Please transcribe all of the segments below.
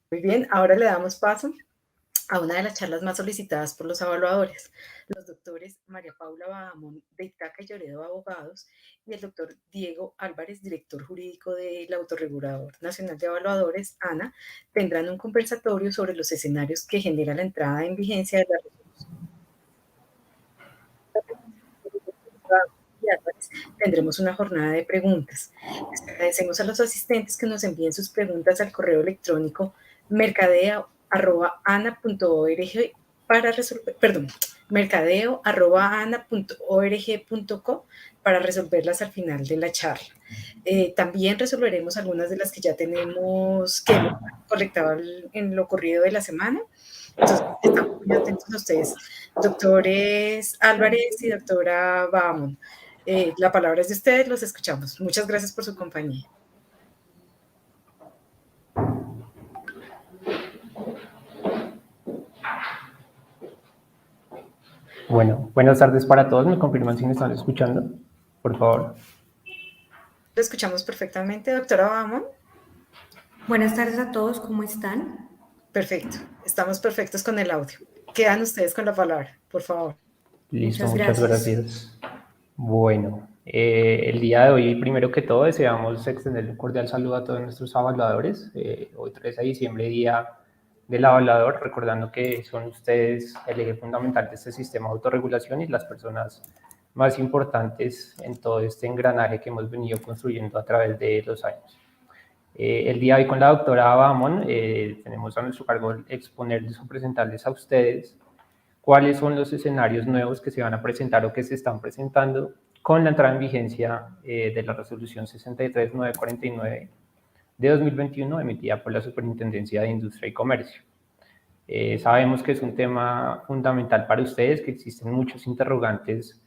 Muy bien, ahora le damos paso a una de las charlas más solicitadas por los evaluadores, los doctores María Paula Bahamón de Itaca y Lloredo Abogados y el doctor Diego Álvarez, director jurídico del Autorregulador Nacional de Evaluadores, ANA, tendrán un conversatorio sobre los escenarios que genera la entrada en vigencia de la resolución. Tendremos una jornada de preguntas. Les agradecemos a los asistentes que nos envíen sus preguntas al correo electrónico mercadeo@ana.org para resolver, perdón, mercadeo@ana.org.co para resolverlas al final de la charla. También resolveremos algunas de las que ya tenemos, que hemos colectado en lo corrido de la semana. Entonces, estamos muy atentos a ustedes. Doctores Álvarez y doctora Bahamón, la palabra es de ustedes, los escuchamos. Muchas gracias por su compañía. Bueno, buenas tardes para todos. ¿Me confirman si me están escuchando? Por favor. Lo escuchamos perfectamente, doctora Bahamón. Buenas tardes a todos, ¿cómo están? Perfecto, estamos perfectos con el audio. Quedan ustedes con la palabra, por favor. Listo, Muchas muchas gracias. Bueno, el día de hoy, primero que todo, deseamos extender un cordial saludo a todos nuestros evaluadores. Hoy 13 de diciembre, Día del Evaluador, recordando que son ustedes el eje fundamental de este sistema de autorregulación y las personas más importantes en todo este engranaje que hemos venido construyendo a través de los años. El día de hoy con la doctora Bahamón tenemos a nuestro cargo exponerles o presentarles a ustedes cuáles son los escenarios nuevos que se van a presentar o que se están presentando con la entrada en vigencia de la resolución 63949 de 2021 emitida por la Superintendencia de Industria y Comercio. Sabemos que es un tema fundamental para ustedes, que existen muchos interrogantes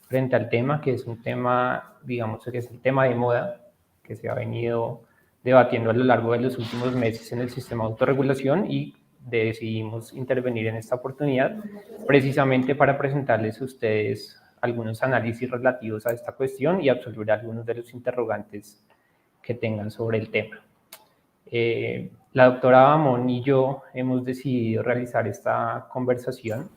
frente al tema, que es un tema, digamos, que es el tema de moda que se ha venido debatiendo a lo largo de los últimos meses en el sistema de autorregulación y decidimos intervenir en esta oportunidad precisamente para presentarles a ustedes algunos análisis relativos a esta cuestión y absolver algunos de los interrogantes que tengan sobre el tema. La doctora Bahamón y yo hemos decidido realizar esta conversación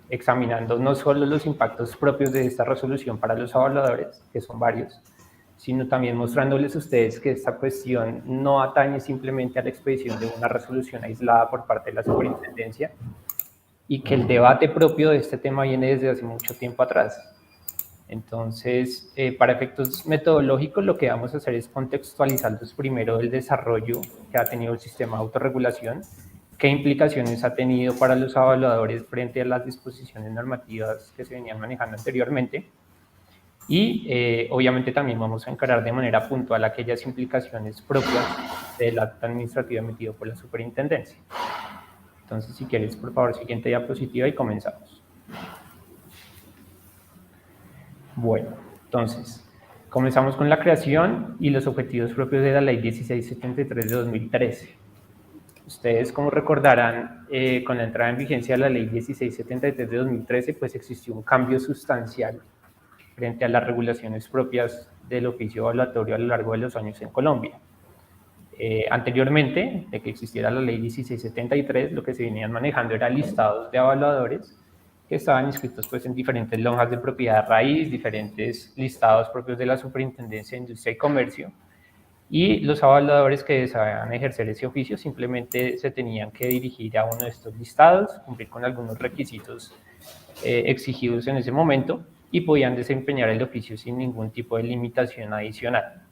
examinando no solo los impactos propios de esta resolución para los evaluadores, que son varios, sino también mostrándoles a ustedes que esta cuestión no atañe simplemente a la expedición de una resolución aislada por parte de la superintendencia y que el debate propio de este tema viene desde hace mucho tiempo atrás. Entonces, para efectos metodológicos, lo que vamos a hacer es contextualizarlos primero el desarrollo que ha tenido el sistema de autorregulación, qué implicaciones ha tenido para los evaluadores frente a las disposiciones normativas que se venían manejando anteriormente, y obviamente también vamos a encarar de manera puntual aquellas implicaciones propias del acto administrativo emitido por la superintendencia. Entonces, si quieres, por favor, siguiente diapositiva y comenzamos. Bueno, entonces, comenzamos con la creación y los objetivos propios de la Ley 1673 de 2013. Ustedes, como recordarán, con la entrada en vigencia de la Ley 1673 de 2013, pues existió un cambio sustancial frente a las regulaciones propias del oficio evaluatorio a lo largo de los años en Colombia. Anteriormente de que existiera la Ley 1673, lo que se venían manejando eran listados de evaluadores que estaban inscritos pues, en diferentes lonjas de propiedad raíz, diferentes listados propios de la Superintendencia de Industria y Comercio, y los evaluadores que deseaban ejercer ese oficio simplemente se tenían que dirigir a uno de estos listados, cumplir con algunos requisitos exigidos en ese momento y podían desempeñar el oficio sin ningún tipo de limitación adicional.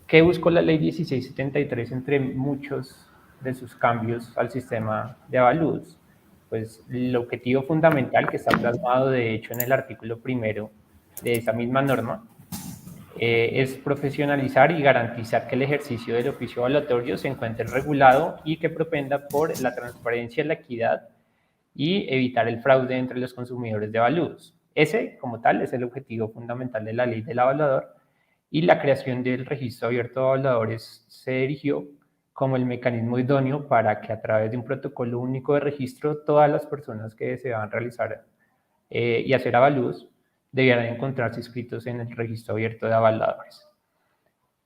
¿Qué buscó la Ley 1673 entre muchos de sus cambios al sistema de avalúos? Pues el objetivo fundamental que está plasmado de hecho en el artículo primero de esa misma norma es profesionalizar y garantizar que el ejercicio del oficio evaluatorio se encuentre regulado y que propenda por la transparencia, la equidad y evitar el fraude entre los consumidores de avalúos. Ese, como tal, es el objetivo fundamental de la ley del evaluador, y la creación del registro abierto de evaluadores se erigió como el mecanismo idóneo para que a través de un protocolo único de registro todas las personas que deseaban realizar y hacer avalúos debieran encontrarse inscritos en el registro abierto de evaluadores.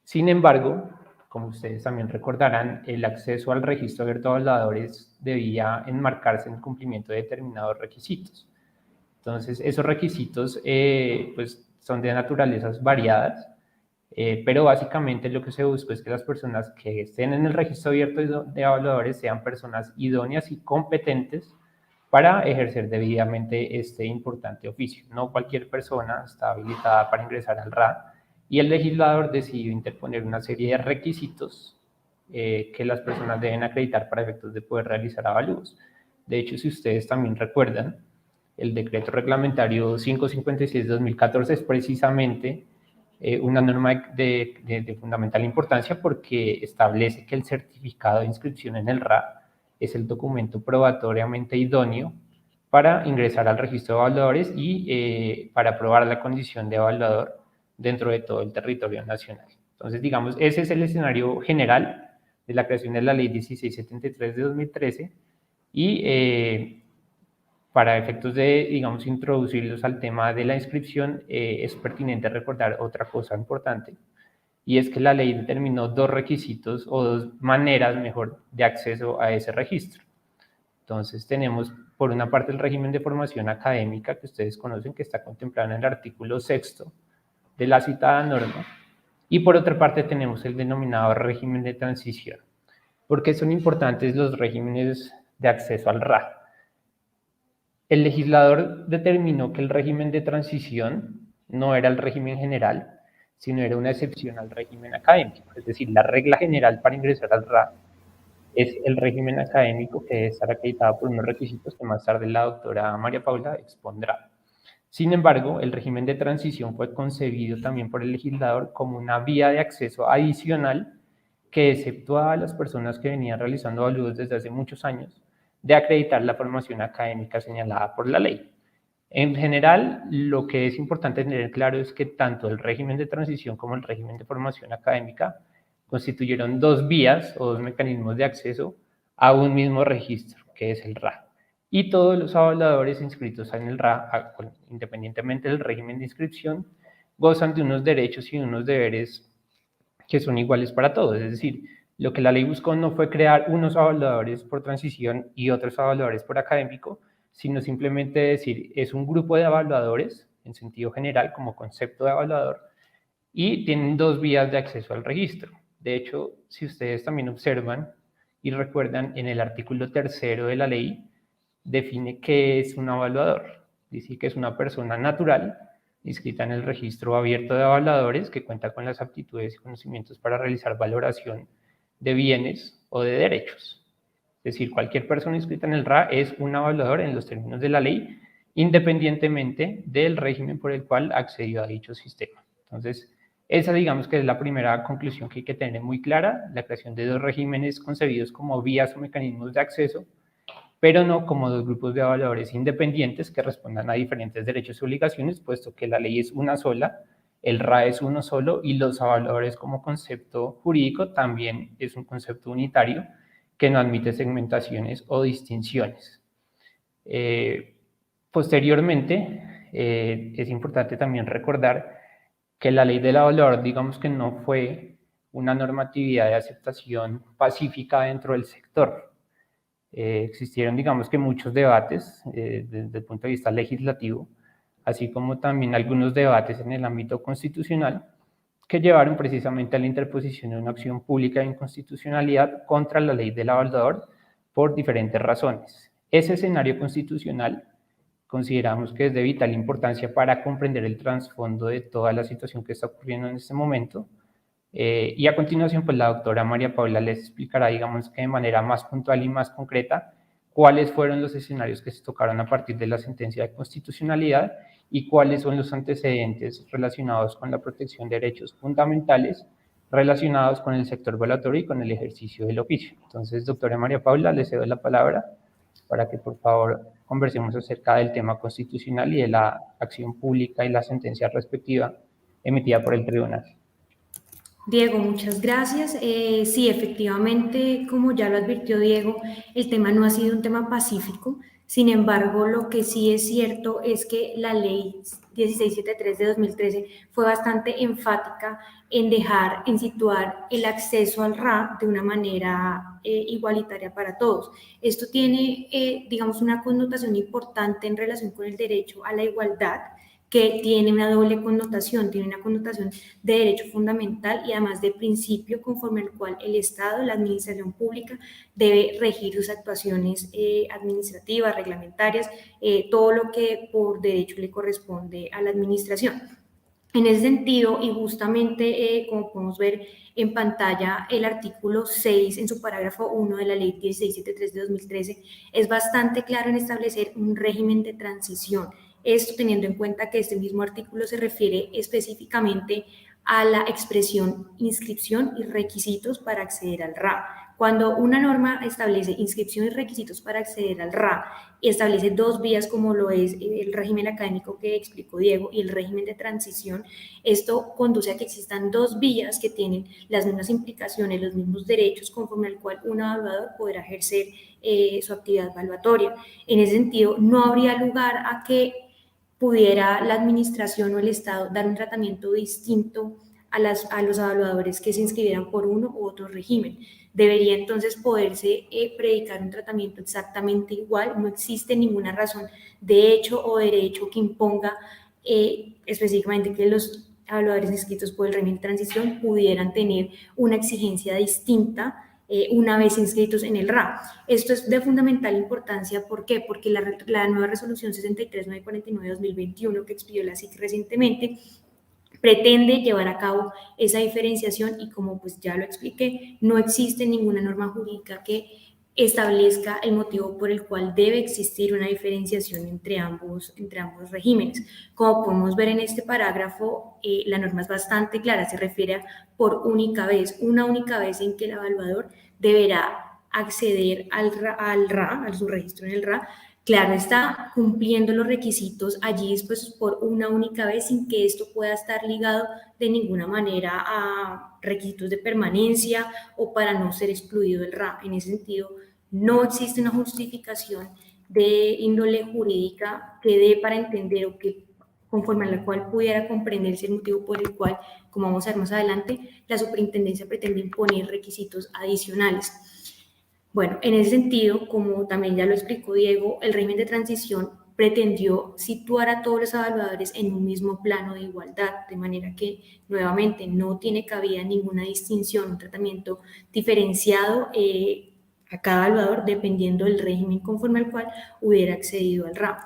Sin embargo, como ustedes también recordarán, el acceso al registro abierto de evaluadores debía enmarcarse en el cumplimiento de determinados requisitos. Entonces, esos requisitos pues, son de naturalezas variadas, pero básicamente lo que se busca es que las personas que estén en el registro abierto de evaluadores sean personas idóneas y competentes para ejercer debidamente este importante oficio. No cualquier persona está habilitada para ingresar al RA, y el legislador decidió interponer una serie de requisitos que las personas deben acreditar para efectos de poder realizar avalúos. De hecho, si ustedes también recuerdan, el decreto reglamentario 556/2014 es precisamente una norma de fundamental importancia porque establece que el certificado de inscripción en el RA es el documento probatoriamente idóneo para ingresar al registro de evaluadores y para probar la condición de evaluador dentro de todo el territorio nacional. Entonces, digamos, ese es el escenario general de la creación de la Ley 1673 de 2013 y para efectos de, digamos, introducirlos al tema de la inscripción, es pertinente recordar otra cosa importante, y es que la ley determinó dos requisitos o dos maneras, mejor, de acceso a ese registro. Entonces tenemos, por una parte, el régimen de formación académica que ustedes conocen, que está contemplado en el artículo 6º de la citada norma, y por otra parte tenemos el denominado régimen de transición. ¿Por qué son importantes los regímenes de acceso al RA? El legislador determinó que el régimen de transición no era el régimen general, sino era una excepción al régimen académico. Es decir, la regla general para ingresar al RA es el régimen académico, que debe estar acreditado por unos requisitos que más tarde la doctora María Paula expondrá. Sin embargo, el régimen de transición fue concebido también por el legislador como una vía de acceso adicional que exceptuaba a las personas que venían realizando evaluaciones desde hace muchos años de acreditar la formación académica señalada por la ley. En general, lo que es importante tener claro es que tanto el régimen de transición como el régimen de formación académica constituyeron dos vías o dos mecanismos de acceso a un mismo registro, que es el RA. Y todos los evaluadores inscritos en el RA, independientemente del régimen de inscripción, gozan de unos derechos y unos deberes que son iguales para todos. Es decir, lo que la ley buscó no fue crear unos evaluadores por transición y otros evaluadores por académico, sino simplemente decir, es un grupo de evaluadores, en sentido general, como concepto de evaluador, y tienen dos vías de acceso al registro. De hecho, si ustedes también observan y recuerdan, en el artículo 3º de la ley, define qué es un evaluador. Dice que es una persona natural inscrita en el registro abierto de evaluadores que cuenta con las aptitudes y conocimientos para realizar valoración de bienes o de derechos. Es decir, cualquier persona inscrita en el RA es un evaluador en los términos de la ley, independientemente del régimen por el cual accedió a dicho sistema. Entonces, esa digamos que es la primera conclusión que hay que tener muy clara, la creación de dos regímenes concebidos como vías o mecanismos de acceso, pero no como dos grupos de evaluadores independientes que respondan a diferentes derechos y obligaciones, puesto que la ley es una sola, el RA es uno solo y los evaluadores como concepto jurídico también es un concepto unitario que no admite segmentaciones o distinciones. Posteriormente, es importante también recordar que la ley del evaluador, digamos que no fue una normatividad de aceptación pacífica dentro del sector. Existieron, digamos que muchos debates desde el punto de vista legislativo, así como también algunos debates en el ámbito constitucional que llevaron precisamente a la interposición de una acción pública de inconstitucionalidad contra la ley del evaluador por diferentes razones. Ese escenario constitucional consideramos que es de vital importancia para comprender el trasfondo de toda la situación que está ocurriendo en este momento. Y a continuación, pues la doctora María Paula les explicará, digamos que de manera más puntual y más concreta, cuáles fueron los escenarios que se tocaron a partir de la sentencia de constitucionalidad y cuáles son los antecedentes relacionados con la protección de derechos fundamentales relacionados con el sector evaluatorio y con el ejercicio del oficio. Entonces, doctora María Paula, le cedo la palabra para que por favor conversemos acerca del tema constitucional y de la acción pública y la sentencia respectiva emitida por el tribunal. Diego, muchas gracias. Sí, efectivamente, como ya lo advirtió Diego, el tema no ha sido un tema pacífico. Sin embargo, lo que sí es cierto es que la ley 1673 de 2013 fue bastante enfática en situar el acceso al RA de una manera igualitaria para todos. Esto tiene, digamos, una connotación importante en relación con el derecho a la igualdad, que tiene una doble connotación, tiene una connotación de derecho fundamental y además de principio conforme al cual el Estado, la administración pública, debe regir sus actuaciones administrativas, reglamentarias, todo lo que por derecho le corresponde a la administración. En ese sentido, y justamente como podemos ver en pantalla, el artículo 6 en su parágrafo 1 de la ley 1673 de 2013 es bastante claro en establecer un régimen de transición. Esto teniendo en cuenta que este mismo artículo se refiere específicamente a la expresión inscripción y requisitos para acceder al RA. Cuando una norma establece inscripción y requisitos para acceder al RA y establece dos vías como lo es el régimen académico que explicó Diego y el régimen de transición, esto conduce a que existan dos vías que tienen las mismas implicaciones, los mismos derechos conforme al cual un evaluador podrá ejercer su actividad evaluatoria. En ese sentido, no habría lugar a que pudiera la administración o el Estado dar un tratamiento distinto a los evaluadores que se inscribieran por uno u otro régimen. Debería entonces poderse predicar un tratamiento exactamente igual, no existe ninguna razón de hecho o derecho que imponga específicamente que los evaluadores inscritos por el régimen de transición pudieran tener una exigencia distinta una vez inscritos en el RA. Esto es de fundamental importancia, ¿por qué? Porque la nueva resolución 63949-2021 que expidió la SIC recientemente pretende llevar a cabo esa diferenciación y como pues ya lo expliqué, no existe ninguna norma jurídica que establezca el motivo por el cual debe existir una diferenciación entre ambos regímenes. Como podemos ver en este parágrafo, la norma es bastante clara, se refiere a por única vez, una única vez en que el evaluador deberá acceder al RA, a su registro en el RA. Claro, está cumpliendo los requisitos allí pues, por una única vez sin que esto pueda estar ligado de ninguna manera a requisitos de permanencia o para no ser excluido del RA. En ese sentido, no existe una justificación de índole jurídica que dé para entender o que conforme a la cual pudiera comprenderse el motivo por el cual, como vamos a ver más adelante, la superintendencia pretende imponer requisitos adicionales. Bueno, en ese sentido, como también ya lo explicó Diego, el régimen de transición pretendió situar a todos los evaluadores en un mismo plano de igualdad, de manera que nuevamente no tiene cabida ninguna distinción, un tratamiento diferenciado a cada evaluador dependiendo del régimen conforme al cual hubiera accedido al RAP.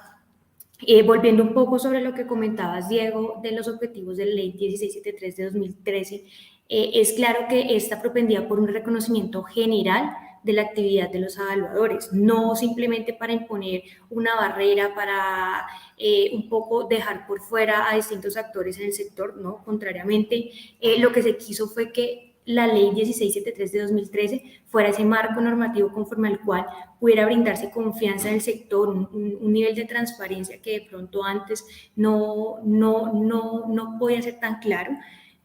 Volviendo un poco sobre lo que comentabas, Diego, de los objetivos de la Ley 1673 de 2013, es claro que esta propendía por un reconocimiento general de la actividad de los evaluadores, no simplemente para imponer una barrera, para un poco dejar por fuera a distintos actores en el sector, no, contrariamente, lo que se quiso fue que la Ley 1673 de 2013 fuera ese marco normativo conforme al cual pudiera brindarse confianza en el sector, un nivel de transparencia que de pronto antes no podía ser tan claro.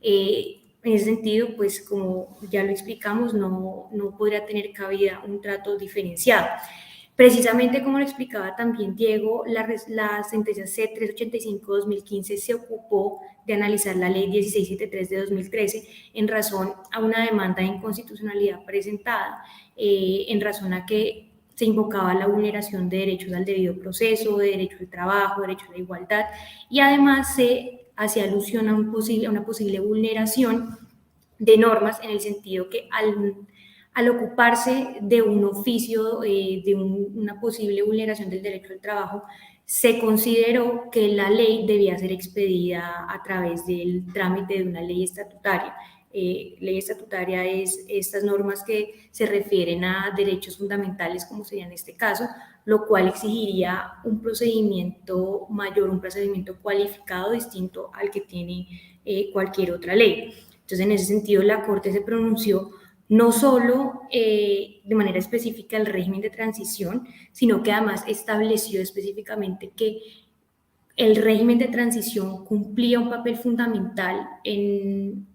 En ese sentido, pues como ya lo explicamos, no podría tener cabida un trato diferenciado. Precisamente como lo explicaba también Diego, la sentencia C385-2015 se ocupó de analizar la ley 1673 de 2013 en razón a una demanda de inconstitucionalidad presentada, en razón a que se invocaba la vulneración de derechos al debido proceso, de derecho al trabajo, derecho a la igualdad, y además se hacía alusión a una posible vulneración de normas en el sentido que al ocuparse de un oficio, de una posible vulneración del derecho al trabajo, se consideró que la ley debía ser expedida a través del trámite de una ley estatutaria. Ley estatutaria es estas normas que se refieren a derechos fundamentales, como sería en este caso, lo cual exigiría un procedimiento mayor, un procedimiento cualificado distinto al que tiene cualquier otra ley. Entonces, en ese sentido, la Corte se pronunció no solo de manera específica el régimen de transición, sino que además estableció específicamente que el régimen de transición cumplía un papel fundamental en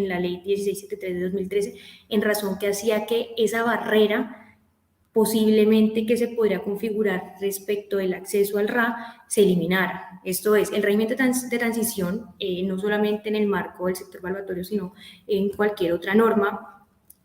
la ley 1673 de 2013, en razón que hacía que esa barrera posiblemente que se podría configurar respecto del acceso al RA se eliminara. Esto es, el régimen de transición, no solamente en el marco del sector evaluatorio, sino en cualquier otra norma,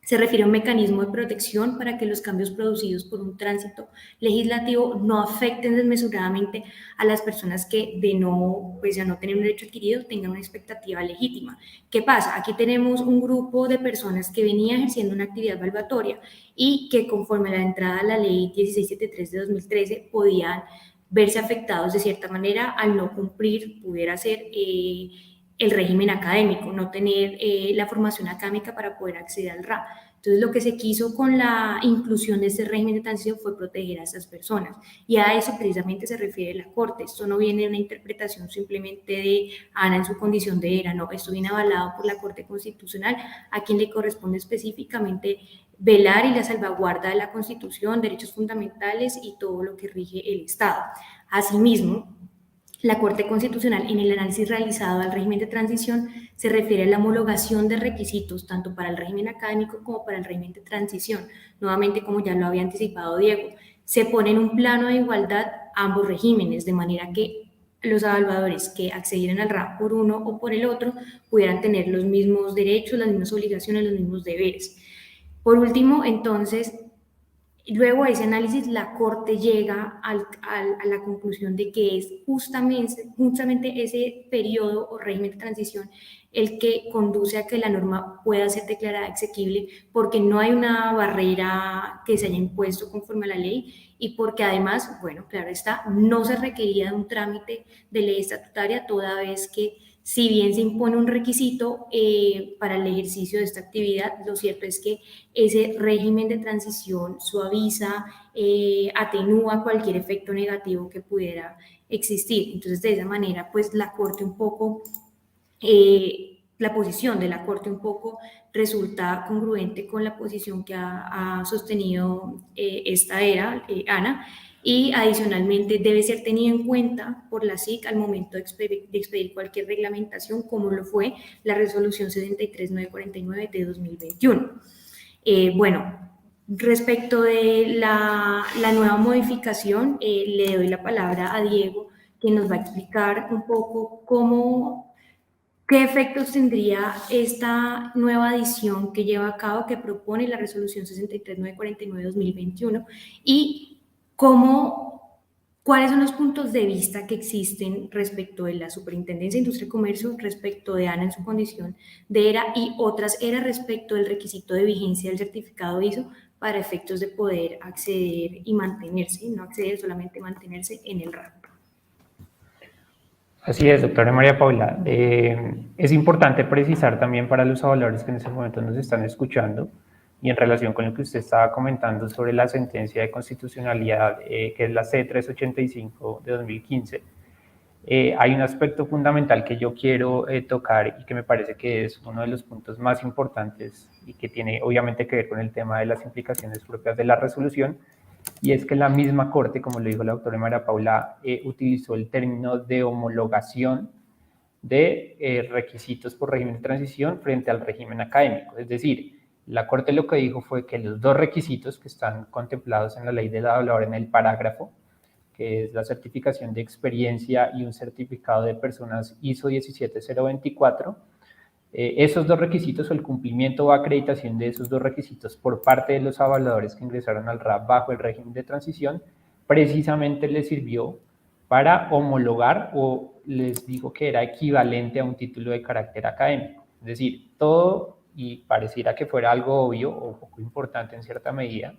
se refiere a un mecanismo de protección para que los cambios producidos por un tránsito legislativo no afecten desmesuradamente a las personas que, de no, pues, a no tener un derecho adquirido, tengan una expectativa legítima. ¿Qué pasa? Aquí tenemos un grupo de personas que venía ejerciendo una actividad evaluatoria y que conforme a la entrada a la ley 1673 de 2013 podían verse afectados de cierta manera al no cumplir, pudiera ser el régimen académico, no tener la formación académica para poder acceder al RA. Entonces, lo que se quiso con la inclusión de este régimen de transición fue proteger a estas personas. Y a eso precisamente se refiere la Corte. Esto no viene de una interpretación simplemente de Ana en su condición de ERA, no. Esto viene avalado por la Corte Constitucional, a quien le corresponde específicamente velar y la salvaguarda de la Constitución, derechos fundamentales y todo lo que rige el Estado. Asimismo, la Corte Constitucional, en el análisis realizado al régimen de transición, se refiere a la homologación de requisitos tanto para el régimen académico como para el régimen de transición. Nuevamente, como ya lo había anticipado Diego, se pone en un plano de igualdad ambos regímenes, de manera que los evaluadores que accedieran al RA por uno o por el otro pudieran tener los mismos derechos, las mismas obligaciones, los mismos deberes. Por último, entonces, luego de ese análisis, la Corte llega a la conclusión de que es justamente ese periodo o régimen de transición el que conduce a que la norma pueda ser declarada exequible, porque no hay una barrera que se haya impuesto conforme a la ley y porque además, bueno, claro está, no se requería de un trámite de ley estatutaria, toda vez que si bien se impone un requisito para el ejercicio de esta actividad, lo cierto es que ese régimen de transición suaviza, atenúa cualquier efecto negativo que pudiera existir. Entonces, de esa manera, pues la Corte un poco, la posición de la Corte un poco resulta congruente con la posición que ha sostenido esta era, Ana, y adicionalmente debe ser tenido en cuenta por la SIC al momento de expedir cualquier reglamentación, como lo fue la resolución 73949 de 2021. Bueno, respecto de la nueva modificación, le doy la palabra a Diego, que nos va a explicar un poco qué efectos tendría esta nueva adición que lleva a cabo, que propone la resolución 63949 de 2021 y cuáles son los puntos de vista que existen respecto de la Superintendencia de Industria y Comercio, respecto de Ana en su condición de ERA y otras ERA respecto del requisito de vigencia del certificado ISO para efectos de poder acceder y mantenerse, no acceder, solamente mantenerse en el RAP. Así es, doctora María Paula. Es importante precisar también para los evaluadores que en este momento nos están escuchando y en relación con lo que usted estaba comentando sobre la sentencia de constitucionalidad, que es la C385 de 2015, hay un aspecto fundamental que yo quiero tocar y que me parece que es uno de los puntos más importantes y que tiene obviamente que ver con el tema de las implicaciones propias de la resolución, y es que la misma Corte, como lo dijo la doctora María Paula, utilizó el término de homologación de requisitos por régimen de transición frente al régimen académico. Es decir, la Corte lo que dijo fue que los dos requisitos que están contemplados en la ley del evaluador en el parágrafo, que es la certificación de experiencia y un certificado de personas ISO 17024, esos dos requisitos o el cumplimiento o acreditación de esos dos requisitos por parte de los evaluadores que ingresaron al RAP bajo el régimen de transición, precisamente les sirvió para homologar, o les digo que era equivalente a un título de carácter académico. Es decir, todo, y pareciera que fuera algo obvio o poco importante en cierta medida,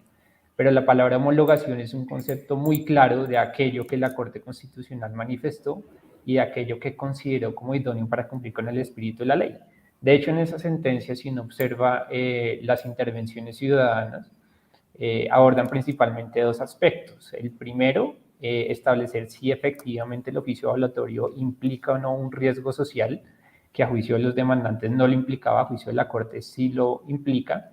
pero la palabra homologación es un concepto muy claro de aquello que la Corte Constitucional manifestó y de aquello que consideró como idóneo para cumplir con el espíritu de la ley. De hecho, en esa sentencia, si uno observa las intervenciones ciudadanas, abordan principalmente dos aspectos. El primero, establecer si efectivamente el oficio evaluatorio implica o no un riesgo social, que a juicio de los demandantes no lo implicaba, a juicio de la Corte sí lo implica,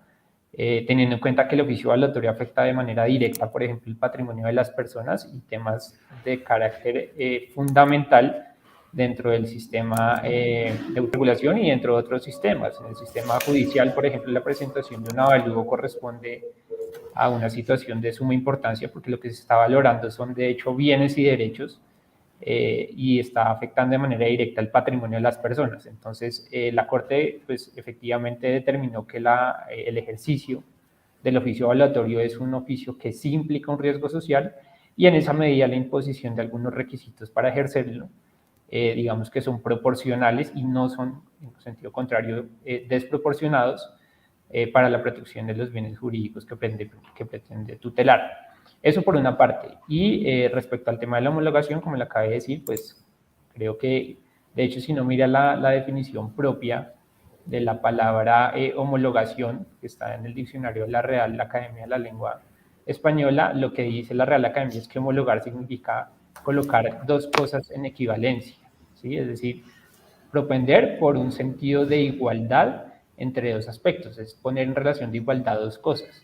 teniendo en cuenta que el oficio evaluatorio afecta de manera directa, por ejemplo, el patrimonio de las personas y temas de carácter fundamental dentro del sistema de regulación y dentro de otros sistemas. En el sistema judicial, por ejemplo, la presentación de un avalúo corresponde a una situación de suma importancia, porque lo que se está valorando son de hecho bienes y derechos, y está afectando de manera directa el patrimonio de las personas. Entonces, la Corte pues, efectivamente determinó que el ejercicio del oficio evaluatorio es un oficio que sí implica un riesgo social, y en esa medida la imposición de algunos requisitos para ejercerlo, digamos que son proporcionales y no son, en sentido contrario, desproporcionados para la protección de los bienes jurídicos que pretende tutelar. Eso por una parte. Y respecto al tema de la homologación, como le acabé de decir, pues creo que, de hecho, si no mira la definición propia de la palabra homologación, que está en el diccionario de la Real Academia de la Lengua Española, lo que dice la Real Academia es que homologar significa colocar dos cosas en equivalencia, ¿sí? Es decir, propender por un sentido de igualdad entre dos aspectos, es poner en relación de igualdad dos cosas.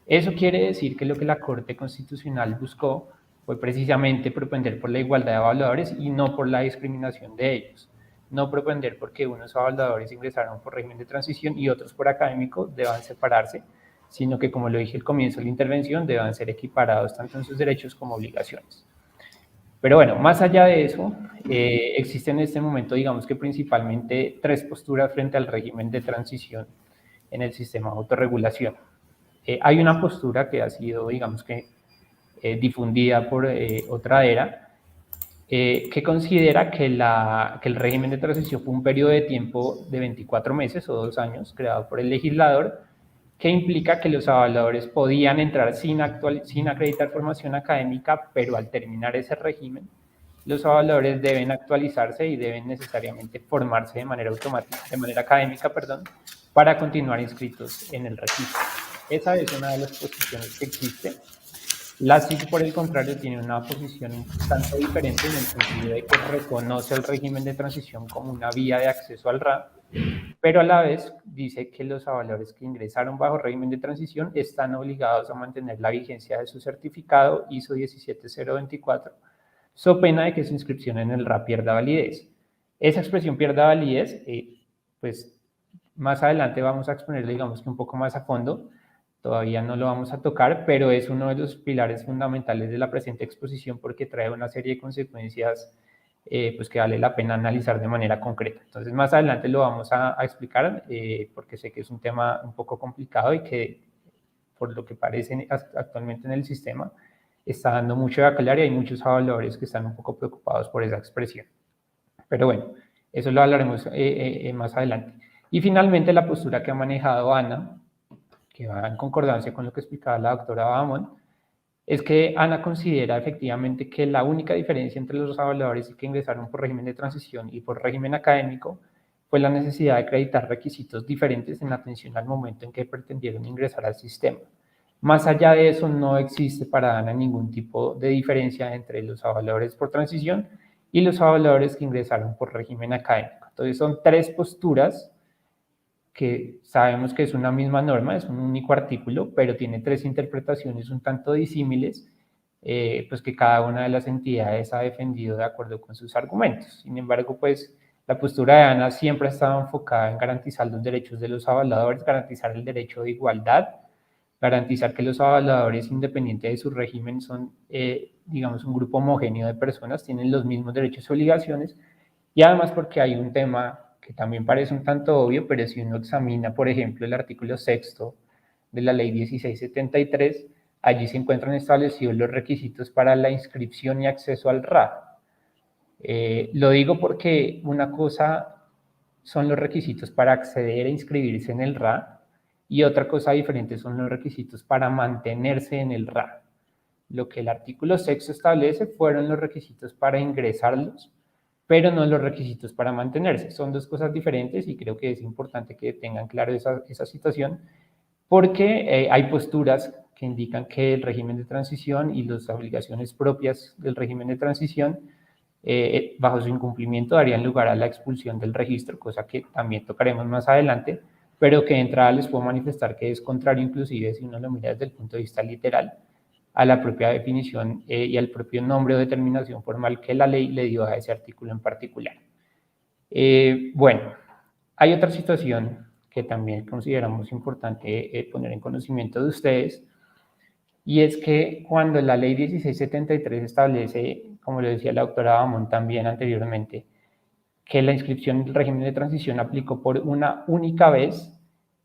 Eso quiere decir que lo que la Corte Constitucional buscó fue precisamente propender por la igualdad de evaluadores y no por la discriminación de ellos. No propender porque unos evaluadores ingresaron por régimen de transición y otros por académico deban separarse, sino que, como lo dije al comienzo de la intervención, deban ser equiparados tanto en sus derechos como obligaciones. Pero bueno, más allá de eso, existen en este momento, digamos que principalmente tres posturas frente al régimen de transición en el sistema de autorregulación. Hay una postura que ha sido, digamos que, difundida por otra era, que considera que el régimen de transición fue un periodo de tiempo de 24 meses o 2 años creado por el legislador, que implica que los evaluadores podían entrar sin acreditar formación académica, pero al terminar ese régimen, los evaluadores deben actualizarse y deben necesariamente formarse de manera académica, para continuar inscritos en el registro. Esa es una de las posiciones que existe. La SIC, por el contrario, tiene una posición un tanto diferente en el sentido de que reconoce el régimen de transición como una vía de acceso al RA, pero a la vez dice que los evaluadores que ingresaron bajo régimen de transición están obligados a mantener la vigencia de su certificado ISO 17024, so pena de que su inscripción en el RA pierda validez. Esa expresión pierda validez, pues más adelante vamos a exponerlo, digamos que un poco más a fondo, todavía no lo vamos a tocar, pero es uno de los pilares fundamentales de la presente exposición porque trae una serie de consecuencias pues que vale la pena analizar de manera concreta. Entonces, más adelante lo vamos a explicar porque sé que es un tema un poco complicado y que, por lo que parece actualmente en el sistema, está dando mucho de aclarar y hay muchos evaluadores que están un poco preocupados por esa expresión. Pero bueno, eso lo hablaremos más adelante. Y finalmente, la postura que ha manejado Ana, que va en concordancia con lo que explicaba la doctora Bahamón, es que Ana considera efectivamente que la única diferencia entre los evaluadores que ingresaron por régimen de transición y por régimen académico fue la necesidad de acreditar requisitos diferentes en atención al momento en que pretendieron ingresar al sistema. Más allá de eso, no existe para Ana ningún tipo de diferencia entre los evaluadores por transición y los evaluadores que ingresaron por régimen académico. Entonces, son tres posturas que sabemos que es una misma norma, es un único artículo, pero tiene tres interpretaciones un tanto disímiles, pues que cada una de las entidades ha defendido de acuerdo con sus argumentos. Sin embargo, pues la postura de Ana siempre ha estado enfocada en garantizar los derechos de los avaladores, garantizar el derecho de igualdad, garantizar que los avaladores, independiente de su régimen, son, digamos, un grupo homogéneo de personas, tienen los mismos derechos y obligaciones, y además porque hay un tema que también parece un tanto obvio, pero si uno examina, por ejemplo, el artículo 6º de la ley 1673, allí se encuentran establecidos los requisitos para la inscripción y acceso al RA. Lo digo porque una cosa son los requisitos para acceder e inscribirse en el RA y otra cosa diferente son los requisitos para mantenerse en el RA. Lo que el artículo 6º establece fueron los requisitos para ingresarlos, pero no los requisitos para mantenerse. Son dos cosas diferentes y creo que es importante que tengan claro esa situación, porque hay posturas que indican que el régimen de transición y las obligaciones propias del régimen de transición, bajo su incumplimiento, darían lugar a la expulsión del registro, cosa que también tocaremos más adelante, pero que de entrada les puedo manifestar que es contrario, inclusive si uno lo mira desde el punto de vista literal, a la propia definición y al propio nombre o determinación formal que la ley le dio a ese artículo en particular. Bueno, hay otra situación que también consideramos importante poner en conocimiento de ustedes, y es que cuando la ley 1673 establece, como lo decía la doctora Bamón también anteriormente, que la inscripción del régimen de transición aplicó por una única vez,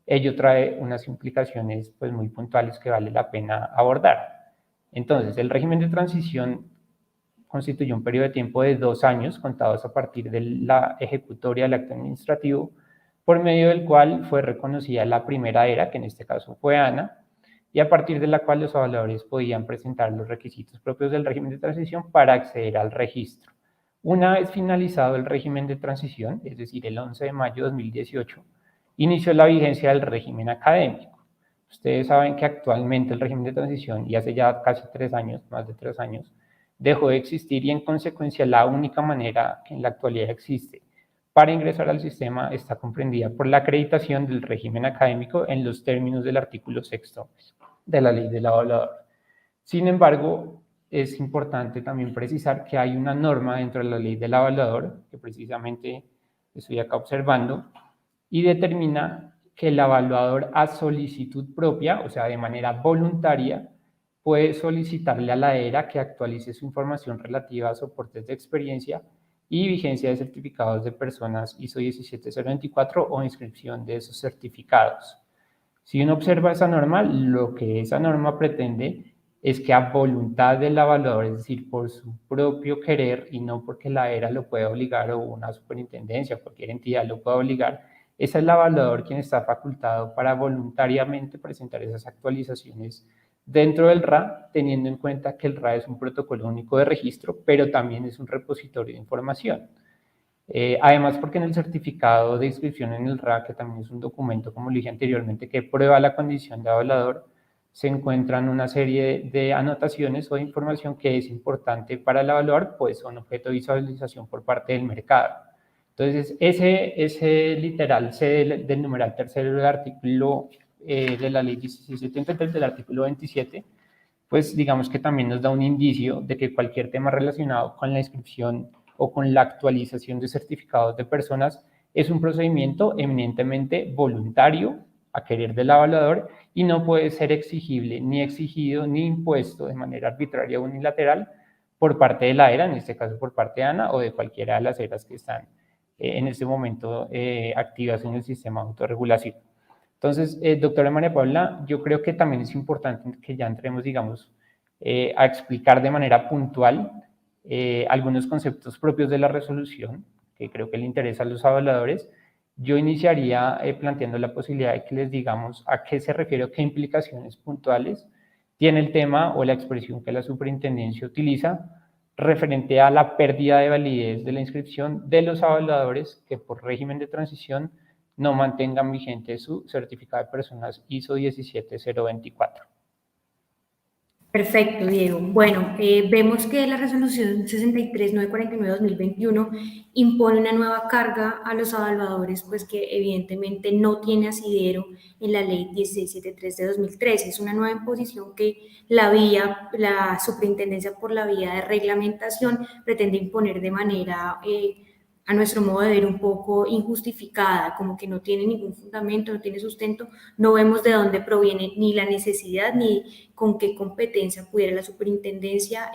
ello trae unas implicaciones pues, muy puntuales que vale la pena abordar. Entonces, el régimen de transición constituyó un periodo de tiempo de 2 años, contados a partir de la ejecutoria del acto administrativo, por medio del cual fue reconocida la primera era, que en este caso fue ANA, y a partir de la cual los avaladores podían presentar los requisitos propios del régimen de transición para acceder al registro. Una vez finalizado el régimen de transición, es decir, el 11 de mayo de 2018, inició la vigencia del régimen académico. Ustedes saben que actualmente el régimen de transición, y hace ya casi 3 años, más de 3 años, dejó de existir y en consecuencia la única manera que en la actualidad existe para ingresar al sistema está comprendida por la acreditación del régimen académico en los términos del artículo 6º de la ley del avalador. Sin embargo, es importante también precisar que hay una norma dentro de la ley del avalador, que precisamente estoy acá observando, y determina que el evaluador a solicitud propia, o sea, de manera voluntaria, puede solicitarle a la ERA que actualice su información relativa a soportes de experiencia y vigencia de certificados de personas ISO 17024 o inscripción de esos certificados. Si uno observa esa norma, lo que esa norma pretende es que a voluntad del evaluador, es decir, por su propio querer y no porque la ERA lo pueda obligar o una superintendencia o cualquier entidad lo pueda obligar, es el evaluador quien está facultado para voluntariamente presentar esas actualizaciones dentro del RA, teniendo en cuenta que el RA es un protocolo único de registro, pero también es un repositorio de información. Además, porque en el certificado de inscripción en el RA, que también es un documento, como le dije anteriormente, que prueba la condición de avalador, se encuentran una serie de anotaciones o de información que es importante para el evaluador, pues son objeto de visualización por parte del mercado. Entonces, ese literal C del numeral tercero del artículo de la ley 1673, del artículo 27, pues digamos que también nos da un indicio de que cualquier tema relacionado con la inscripción o con la actualización de certificados de personas es un procedimiento eminentemente voluntario a querer del evaluador y no puede ser exigible, ni exigido, ni impuesto de manera arbitraria o unilateral por parte de la ERA, en este caso por parte de ANA o de cualquiera de las ERAs que están en este momento activas en el sistema de autorregulación. Entonces, doctora María Paula, yo creo que también es importante que ya entremos, digamos, a explicar de manera puntual algunos conceptos propios de la resolución, que creo que le interesa a los avaladores. Yo iniciaría planteando la posibilidad de que les digamos a qué se refiere o qué implicaciones puntuales tiene el tema o la expresión que la superintendencia utiliza referente a la pérdida de validez de la inscripción de los avaladores que por régimen de transición no mantengan vigente su certificado de personas ISO 17024. Perfecto, Diego. Bueno, vemos que la resolución 63949-2021 impone una nueva carga a los evaluadores, pues que evidentemente no tiene asidero en la ley 1673 de 2013. Es una nueva imposición que la superintendencia por la vía de reglamentación pretende imponer de manera a nuestro modo de ver un poco injustificada, como que no tiene ningún fundamento, no tiene sustento, no vemos de dónde proviene ni la necesidad ni con qué competencia pudiera la superintendencia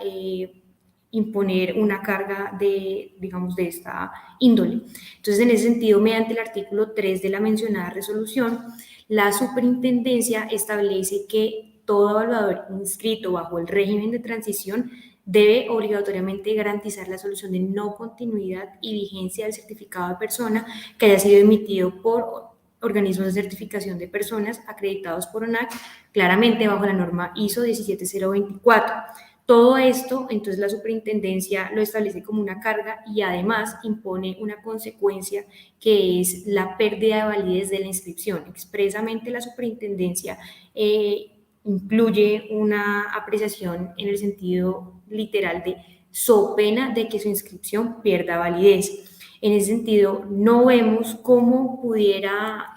imponer una carga de, digamos, de esta índole. Entonces, en ese sentido, mediante el artículo 3 de la mencionada resolución, la superintendencia establece que todo evaluador inscrito bajo el régimen de transición debe obligatoriamente garantizar la solución de no continuidad y vigencia del certificado de persona que haya sido emitido por organismos de certificación de personas acreditados por ONAC, claramente bajo la norma ISO 17024. Todo esto, entonces, la superintendencia lo establece como una carga y además impone una consecuencia que es la pérdida de validez de la inscripción. Expresamente la superintendencia incluye una apreciación en el sentido literal de so pena de que su inscripción pierda validez. En ese sentido, no vemos cómo pudiera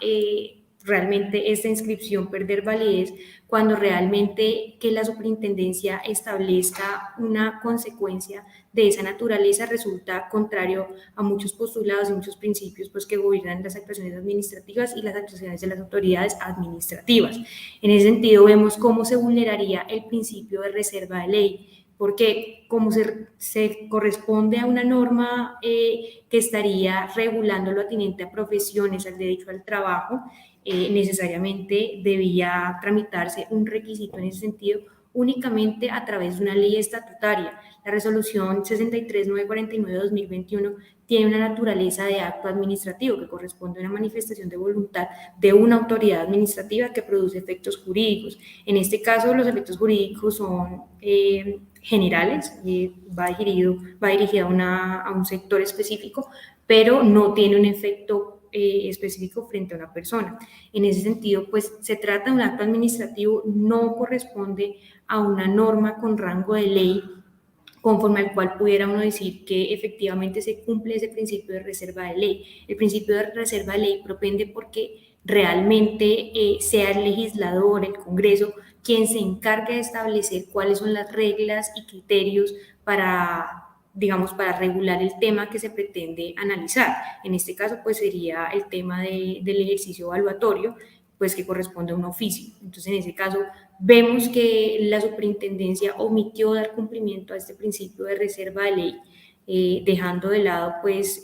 realmente esta inscripción perder validez cuando realmente que la superintendencia establezca una consecuencia de esa naturaleza resulta contrario a muchos postulados y muchos principios pues, que gobiernan las actuaciones administrativas y las actuaciones de las autoridades administrativas. En ese sentido, vemos cómo se vulneraría el principio de reserva de ley, porque como se corresponde a una norma que estaría regulando lo atinente a profesiones, al derecho al trabajo, necesariamente debía tramitarse un requisito en ese sentido únicamente a través de una ley estatutaria. La resolución 63949 de 2021 tiene una naturaleza de acto administrativo que corresponde a una manifestación de voluntad de una autoridad administrativa que produce efectos jurídicos. En este caso, los efectos jurídicos son generales, va dirigido a un sector específico, pero no tiene un efecto específico frente a una persona. En ese sentido, pues se trata de un acto administrativo, no corresponde a una norma con rango de ley, conforme al cual pudiera uno decir que efectivamente se cumple ese principio de reserva de ley. El principio de reserva de ley propende porque realmente sea el legislador, el Congreso, quien se encargue de establecer cuáles son las reglas y criterios para, digamos, para regular el tema que se pretende analizar. En este caso, pues sería el tema del ejercicio evaluatorio, pues que corresponde a un oficio. Entonces, en ese caso, vemos que la superintendencia omitió dar cumplimiento a este principio de reserva de ley, dejando de lado, pues,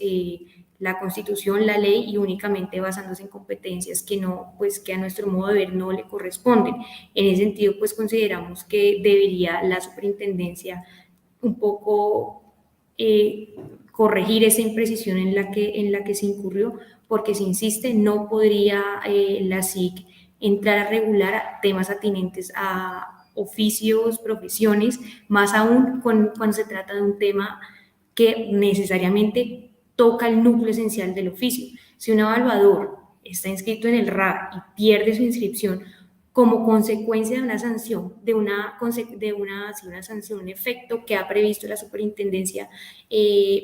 la Constitución, la ley y únicamente basándose en competencias que no, pues que a nuestro modo de ver no le corresponden. En ese sentido, pues consideramos que debería la superintendencia un poco corregir esa imprecisión en la que se incurrió, porque se insiste, no podría la SIC entrar a regular temas atinentes a oficios, profesiones, más aún cuando se trata de un tema que necesariamente toca el núcleo esencial del oficio. Si un evaluador está inscrito en el RAC y pierde su inscripción como consecuencia de una sanción, una sanción, un efecto que ha previsto la superintendencia,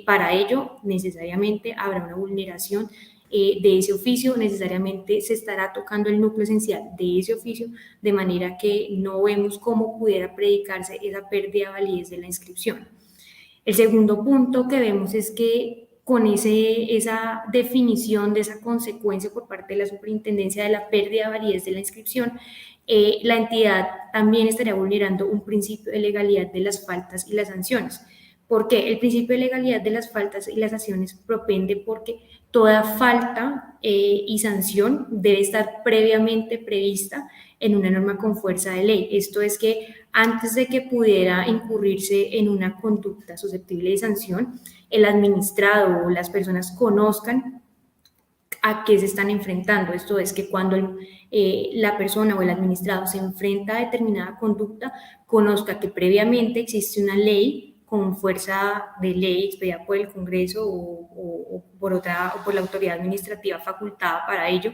para ello necesariamente habrá una vulneración de ese oficio, necesariamente se estará tocando el núcleo esencial de ese oficio, de manera que no vemos cómo pudiera predicarse esa pérdida de validez de la inscripción. El segundo punto que vemos es que con esa definición de esa consecuencia por parte de la superintendencia de la pérdida de validez de la inscripción, la entidad también estaría vulnerando un principio de legalidad de las faltas y las sanciones. ¿Por qué? El principio de legalidad de las faltas y las sanciones propende porque toda falta y sanción debe estar previamente prevista en una norma con fuerza de ley. Esto es que antes de que pudiera incurrirse en una conducta susceptible de sanción, el administrado o las personas conozcan a qué se están enfrentando. Esto es que cuando la persona o el administrado se enfrenta a determinada conducta, conozca que previamente existe una ley con fuerza de ley expedida por el Congreso o por la autoridad administrativa facultada para ello,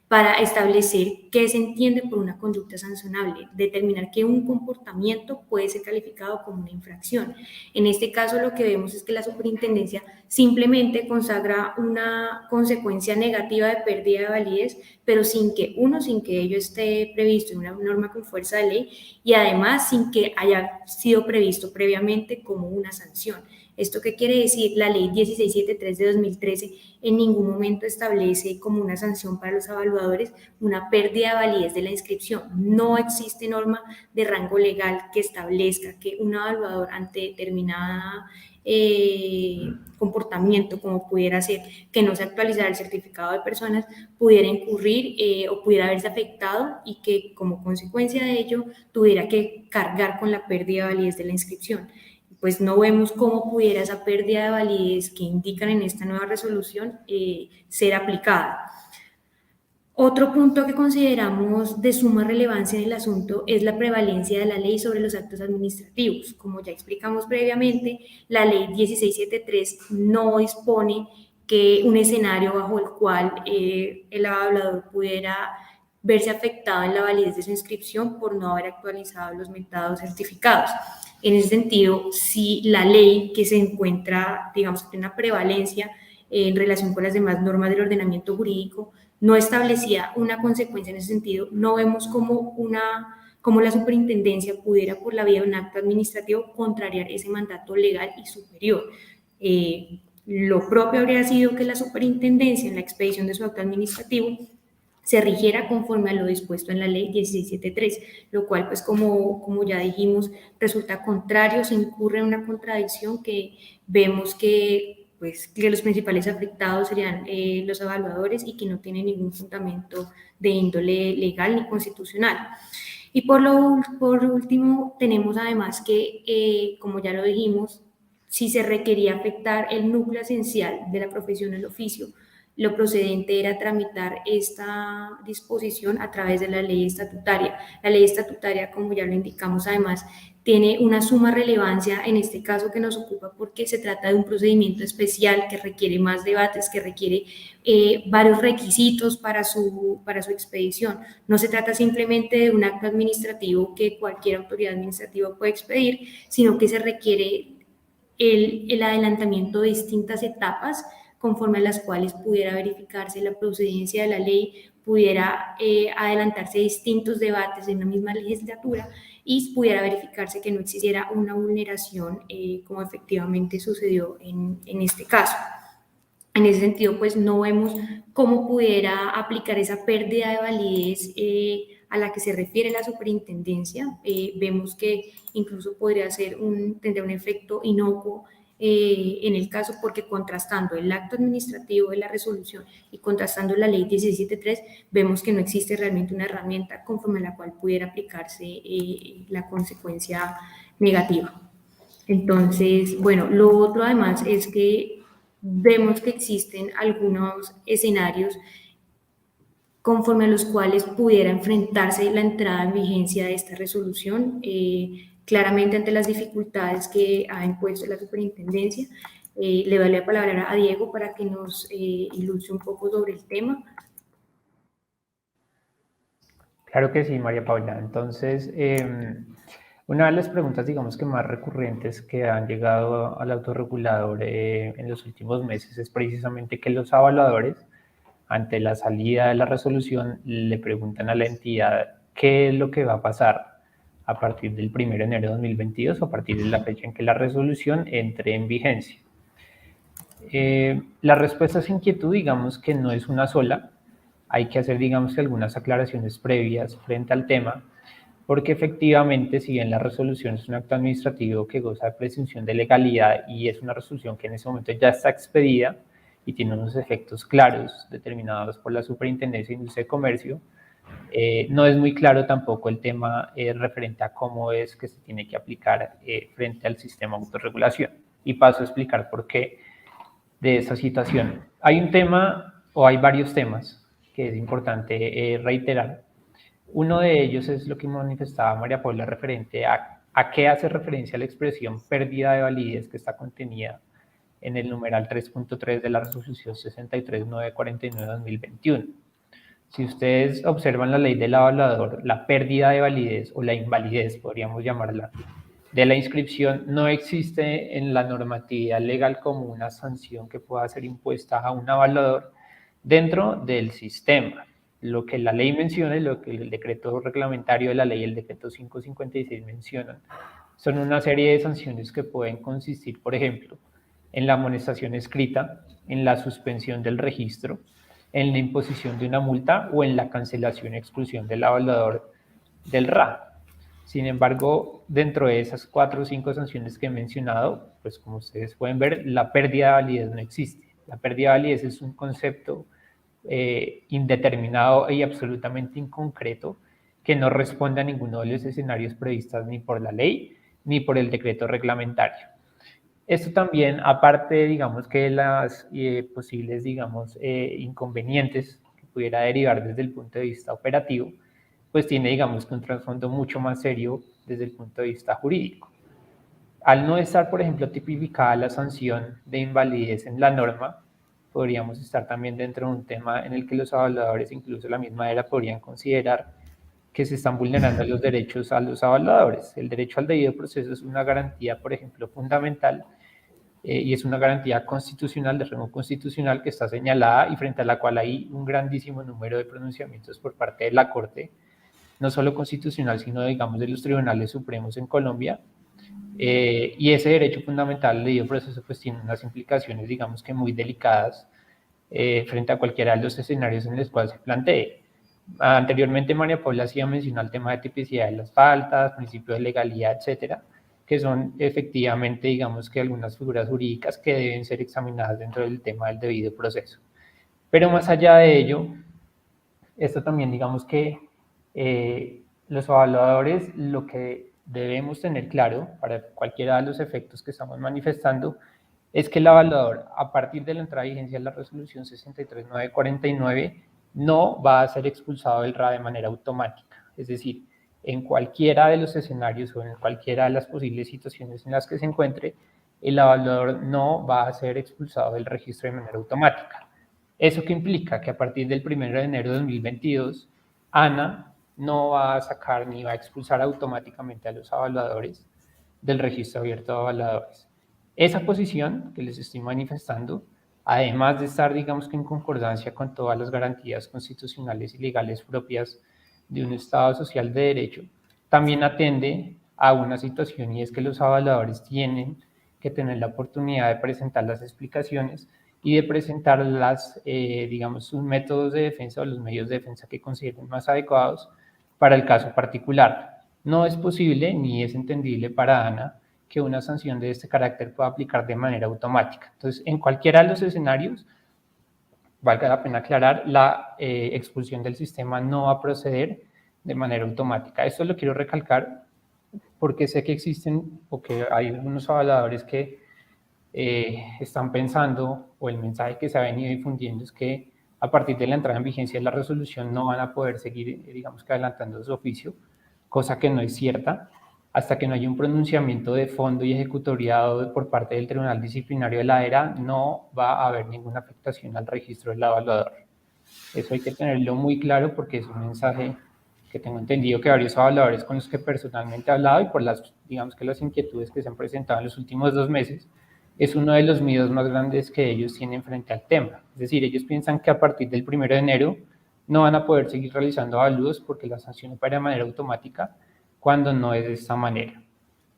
para establecer qué se entiende por una conducta sancionable, determinar que un comportamiento puede ser calificado como una infracción. En este caso, lo que vemos es que la superintendencia simplemente consagra una consecuencia negativa de pérdida de validez, pero sin que ello esté previsto en una norma con fuerza de ley y además sin que haya sido previsto previamente como una sanción. ¿Esto qué quiere decir? La ley 1673 de 2013 en ningún momento establece como una sanción para los evaluadores una pérdida de validez de la inscripción. No existe norma de rango legal que establezca que un evaluador ante determinada comportamiento, como pudiera ser que no se actualizara el certificado de personas, pudiera incurrir o pudiera verse afectado y que como consecuencia de ello tuviera que cargar con la pérdida de validez de la inscripción. Pues no vemos cómo pudiera esa pérdida de validez que indican en esta nueva resolución ser aplicada. Otro punto que consideramos de suma relevancia en el asunto es la prevalencia de la ley sobre los actos administrativos. Como ya explicamos previamente, la ley 1673 no dispone que un escenario bajo el cual el evaluador pudiera verse afectado en la validez de su inscripción por no haber actualizado los mentados certificados. En ese sentido, si la ley que se encuentra, digamos, tiene una prevalencia en relación con las demás normas del ordenamiento jurídico, no establecía una consecuencia en ese sentido. No vemos cómo la superintendencia pudiera, por la vía de un acto administrativo, contrariar ese mandato legal y superior. Lo propio habría sido que la superintendencia, en la expedición de su acto administrativo, se rigiera conforme a lo dispuesto en la ley 1673, lo cual, pues como ya dijimos, resulta contrario, se incurre en una contradicción que vemos que los principales afectados serían los evaluadores y que no tienen ningún fundamento de índole legal ni constitucional. Y por último, tenemos además que, como ya lo dijimos, si se requería afectar el núcleo esencial de la profesión o el oficio, lo procedente era tramitar esta disposición a través de la ley estatutaria. La ley estatutaria, como ya lo indicamos, además, tiene una suma relevancia en este caso que nos ocupa porque se trata de un procedimiento especial que requiere más debates, que requiere varios requisitos para su expedición. No se trata simplemente de un acto administrativo que cualquier autoridad administrativa puede expedir, sino que se requiere el adelantamiento de distintas etapas conforme a las cuales pudiera verificarse la procedencia de la ley, pudiera adelantarse distintos debates en una misma legislatura y pudiera verificarse que no existiera una vulneración como efectivamente sucedió en este caso. En ese sentido, pues no vemos cómo pudiera aplicar esa pérdida de validez a la que se refiere la superintendencia. Vemos que incluso tendría un efecto inocuo en el caso, porque contrastando el acto administrativo de la resolución y contrastando la ley 17.3, vemos que no existe realmente una herramienta conforme a la cual pudiera aplicarse la consecuencia negativa. Entonces, bueno, lo otro además es que vemos que existen algunos escenarios conforme a los cuales pudiera enfrentarse la entrada en vigencia de esta resolución, claramente ante las dificultades que ha impuesto la superintendencia. Le doy la palabra a Diego para que nos ilustre un poco sobre el tema. Claro que sí, María Paula. Entonces, una de las preguntas, digamos que más recurrentes que han llegado al autorregulador en los últimos meses es precisamente que los evaluadores, ante la salida de la resolución, le preguntan a la entidad qué es lo que va a pasar a partir del 1 de enero de 2022 o a partir de la fecha en que la resolución entre en vigencia. La respuesta a esa inquietud, digamos que no es una sola. Hay que hacer, digamos que algunas aclaraciones previas frente al tema, porque efectivamente, si bien la resolución es un acto administrativo que goza de presunción de legalidad y es una resolución que en ese momento ya está expedida y tiene unos efectos claros determinados por la Superintendencia de Industria y Comercio, no es muy claro tampoco el tema referente a cómo es que se tiene que aplicar frente al sistema de autorregulación. Y paso a explicar por qué de esa situación. Hay un tema, o hay varios temas, que es importante reiterar. Uno de ellos es lo que manifestaba María Paula referente a qué hace referencia la expresión pérdida de validez que está contenida en el numeral 3.3 de la resolución 63949-2021. Si ustedes observan la ley del avalador, la pérdida de validez o la invalidez, podríamos llamarla, de la inscripción no existe en la normatividad legal como una sanción que pueda ser impuesta a un avalador dentro del sistema. Lo que la ley menciona y lo que el decreto reglamentario de la ley, el decreto 556 mencionan, son una serie de sanciones que pueden consistir, por ejemplo, en la amonestación escrita, en la suspensión del registro, en la imposición de una multa o en la cancelación y exclusión del avalador del RA. Sin embargo, dentro de esas 4 o 5 sanciones que he mencionado, pues como ustedes pueden ver, la pérdida de validez no existe. La pérdida de validez es un concepto indeterminado y absolutamente inconcreto que no responde a ninguno de los escenarios previstos ni por la ley ni por el decreto reglamentario. Esto también, aparte, digamos, que las posibles, digamos, inconvenientes que pudiera derivar desde el punto de vista operativo, pues tiene, digamos, que un trasfondo mucho más serio desde el punto de vista jurídico. Al no estar, por ejemplo, tipificada la sanción de invalidez en la norma, podríamos estar también dentro de un tema en el que los avaladores, incluso la misma era, podrían considerar que se están vulnerando los derechos a los avaladores. El derecho al debido proceso es una garantía, por ejemplo, fundamental y es una garantía constitucional, de rango constitucional, que está señalada y frente a la cual hay un grandísimo número de pronunciamientos por parte de la Corte, no solo constitucional, sino, digamos, de los tribunales supremos en Colombia. Y ese derecho fundamental del debido proceso pues tiene unas implicaciones, digamos que muy delicadas frente a cualquiera de los escenarios en los cuales se plantee. Anteriormente María Paula hacía mención al tema de tipicidad de las faltas, principios de legalidad, etcétera, que son efectivamente, digamos que algunas figuras jurídicas que deben ser examinadas dentro del tema del debido proceso. Pero más allá de ello, esto también, digamos que los evaluadores, lo que debemos tener claro para cualquiera de los efectos que estamos manifestando es que el evaluador, a partir de la entrada de vigencia de la resolución 63949, no va a ser expulsado del RA de manera automática. Es decir, en cualquiera de los escenarios o en cualquiera de las posibles situaciones en las que se encuentre, el evaluador no va a ser expulsado del registro de manera automática. ¿Eso qué implica? Que a partir del 1 de enero de 2022, ANA no va a sacar ni va a expulsar automáticamente a los evaluadores del registro abierto de evaluadores. Esa posición que les estoy manifestando, además de estar, digamos que en concordancia con todas las garantías constitucionales y legales propias de un Estado social de derecho, también atende a una situación, y es que los evaluadores tienen que tener la oportunidad de presentar las explicaciones y de presentar digamos, sus métodos de defensa o los medios de defensa que consideren más adecuados para el caso particular. No es posible ni es entendible para ANA que una sanción de este carácter pueda aplicar de manera automática. Entonces, en cualquiera de los escenarios, valga la pena aclarar, la expulsión del sistema no va a proceder de manera automática. Esto lo quiero recalcar porque sé que existen o que hay algunos evaluadores que están pensando, o el mensaje que se ha venido difundiendo es que a partir de la entrada en vigencia de la resolución no van a poder seguir, digamos que adelantando su oficio, cosa que no es cierta. Hasta que no haya un pronunciamiento de fondo y ejecutoriado por parte del Tribunal Disciplinario de la ERA, no va a haber ninguna afectación al registro del evaluador. Eso hay que tenerlo muy claro porque es un mensaje que tengo entendido que varios evaluadores con los que personalmente he hablado y por digamos que las inquietudes que se han presentado en los últimos 2 meses, es uno de los miedos más grandes que ellos tienen frente al tema. Es decir, ellos piensan que a partir del 1 de enero no van a poder seguir realizando evalúos porque la sanción opera de manera automática, cuando no es de esta manera.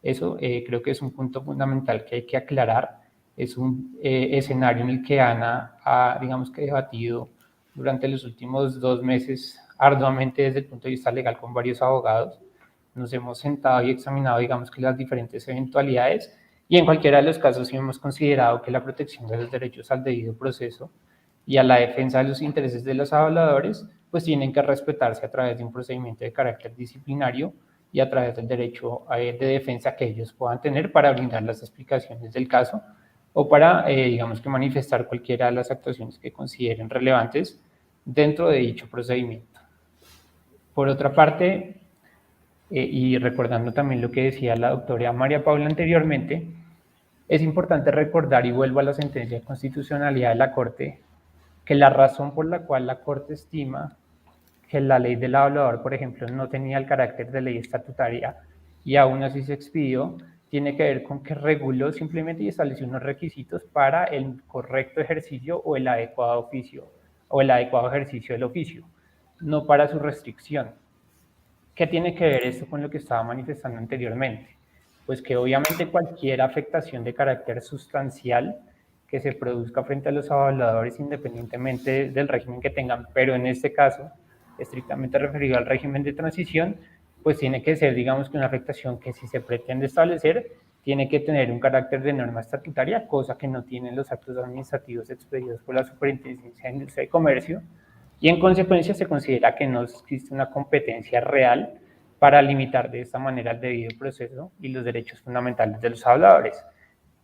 Eso creo que es un punto fundamental que hay que aclarar. Es un escenario en el que ANA ha, digamos que, debatido durante los últimos 2 meses arduamente desde el punto de vista legal con varios abogados. Nos hemos sentado y examinado, digamos que, las diferentes eventualidades, y en cualquiera de los casos sí hemos considerado que la protección de los derechos al debido proceso y a la defensa de los intereses de los evaluadores pues tienen que respetarse a través de un procedimiento de carácter disciplinario y a través del derecho de defensa que ellos puedan tener para brindar las explicaciones del caso o para, digamos que, manifestar cualquiera de las actuaciones que consideren relevantes dentro de dicho procedimiento. Por otra parte, y recordando también lo que decía la doctora María Paula anteriormente, es importante recordar, y vuelvo a la sentencia de constitucionalidad de la Corte, que la razón por la cual la Corte estima que la ley del evaluador, por ejemplo, no tenía el carácter de ley estatutaria y aún así se expidió, tiene que ver con que reguló simplemente y estableció unos requisitos para el correcto ejercicio o el adecuado oficio o el adecuado ejercicio del oficio, no para su restricción. ¿Qué tiene que ver esto con lo que estaba manifestando anteriormente? Pues que obviamente cualquier afectación de carácter sustancial que se produzca frente a los evaluadores, independientemente del régimen que tengan, pero en este caso, estrictamente referido al régimen de transición, pues tiene que ser, digamos que, una afectación que, si se pretende establecer, tiene que tener un carácter de norma estatutaria, cosa que no tienen los actos administrativos expedidos por la Superintendencia de Industria y Comercio, y en consecuencia se considera que no existe una competencia real para limitar de esta manera el debido proceso y los derechos fundamentales de los evaluadores.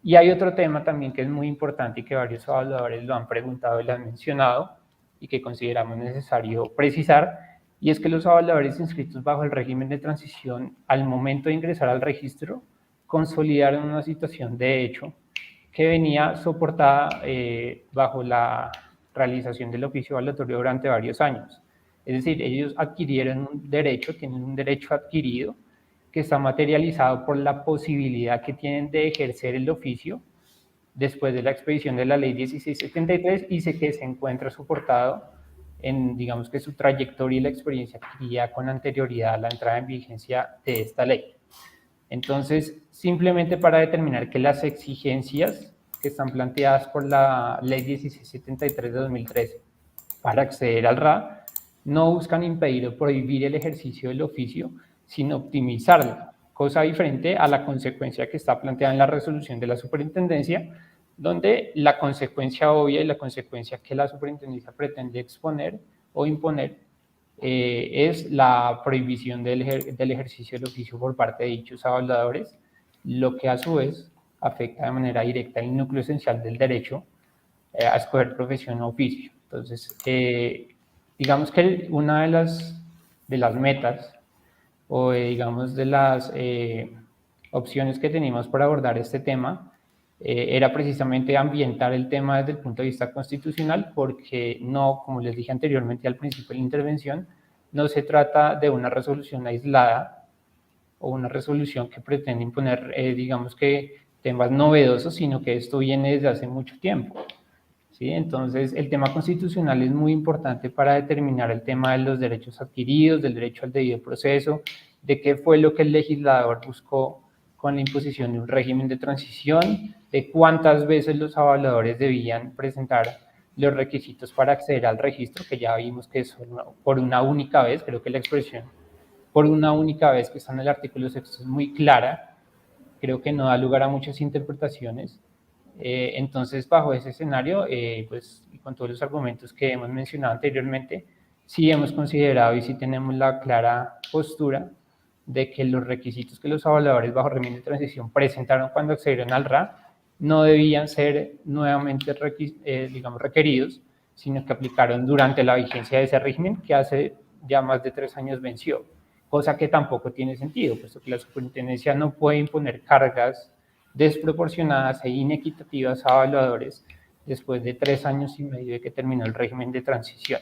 Y hay otro tema también que es muy importante y que varios evaluadores lo han preguntado y lo han mencionado y que consideramos necesario precisar, y es que los evaluadores inscritos bajo el régimen de transición, al momento de ingresar al registro, consolidaron una situación de hecho que venía soportada bajo la realización del oficio evaluatorio durante varios años. Es decir, ellos adquirieron un derecho, tienen un derecho adquirido que está materializado por la posibilidad que tienen de ejercer el oficio después de la expedición de la ley 1673 y sé que se encuentra soportado en, digamos que su trayectoria y la experiencia adquirida con anterioridad a la entrada en vigencia de esta ley. Entonces, simplemente para determinar que las exigencias que están planteadas por la ley 1673 de 2013 para acceder al RA no buscan impedir o prohibir el ejercicio del oficio, sino optimizarlo, cosa diferente a la consecuencia que está planteada en la resolución de la superintendencia, donde la consecuencia obvia y la consecuencia que la superintendencia pretende exponer o imponer es la prohibición del ejercicio del oficio por parte de dichos avaladores, lo que a su vez afecta de manera directa el núcleo esencial del derecho a escoger profesión o oficio. Entonces, digamos que una de las metas o digamos de las opciones que teníamos para abordar este tema era precisamente ambientar el tema desde el punto de vista constitucional, porque no, como les dije anteriormente al principio de la intervención, no se trata de una resolución aislada o una resolución que pretende imponer, digamos que temas novedosos, sino que esto viene desde hace mucho tiempo. ¿Sí? Entonces, el tema constitucional es muy importante para determinar el tema de los derechos adquiridos, del derecho al debido proceso, de qué fue lo que el legislador buscó con la imposición de un régimen de transición, de cuántas veces los avaladores debían presentar los requisitos para acceder al registro, que ya vimos que es por una única vez. Creo que la expresión por una única vez que está en el artículo 6 es muy clara, creo que no da lugar a muchas interpretaciones. Entonces, bajo ese escenario, pues, y con todos los argumentos que hemos mencionado anteriormente, sí hemos considerado y sí tenemos la clara postura de que los requisitos que los avaladores bajo régimen de transición presentaron cuando accedieron al RA no debían ser nuevamente digamos, requeridos, sino que aplicaron durante la vigencia de ese régimen que hace ya más de 3 años venció, cosa que tampoco tiene sentido, puesto que la superintendencia no puede imponer cargas desproporcionadas e inequitativas a evaluadores después de 3 años y medio de que terminó el régimen de transición.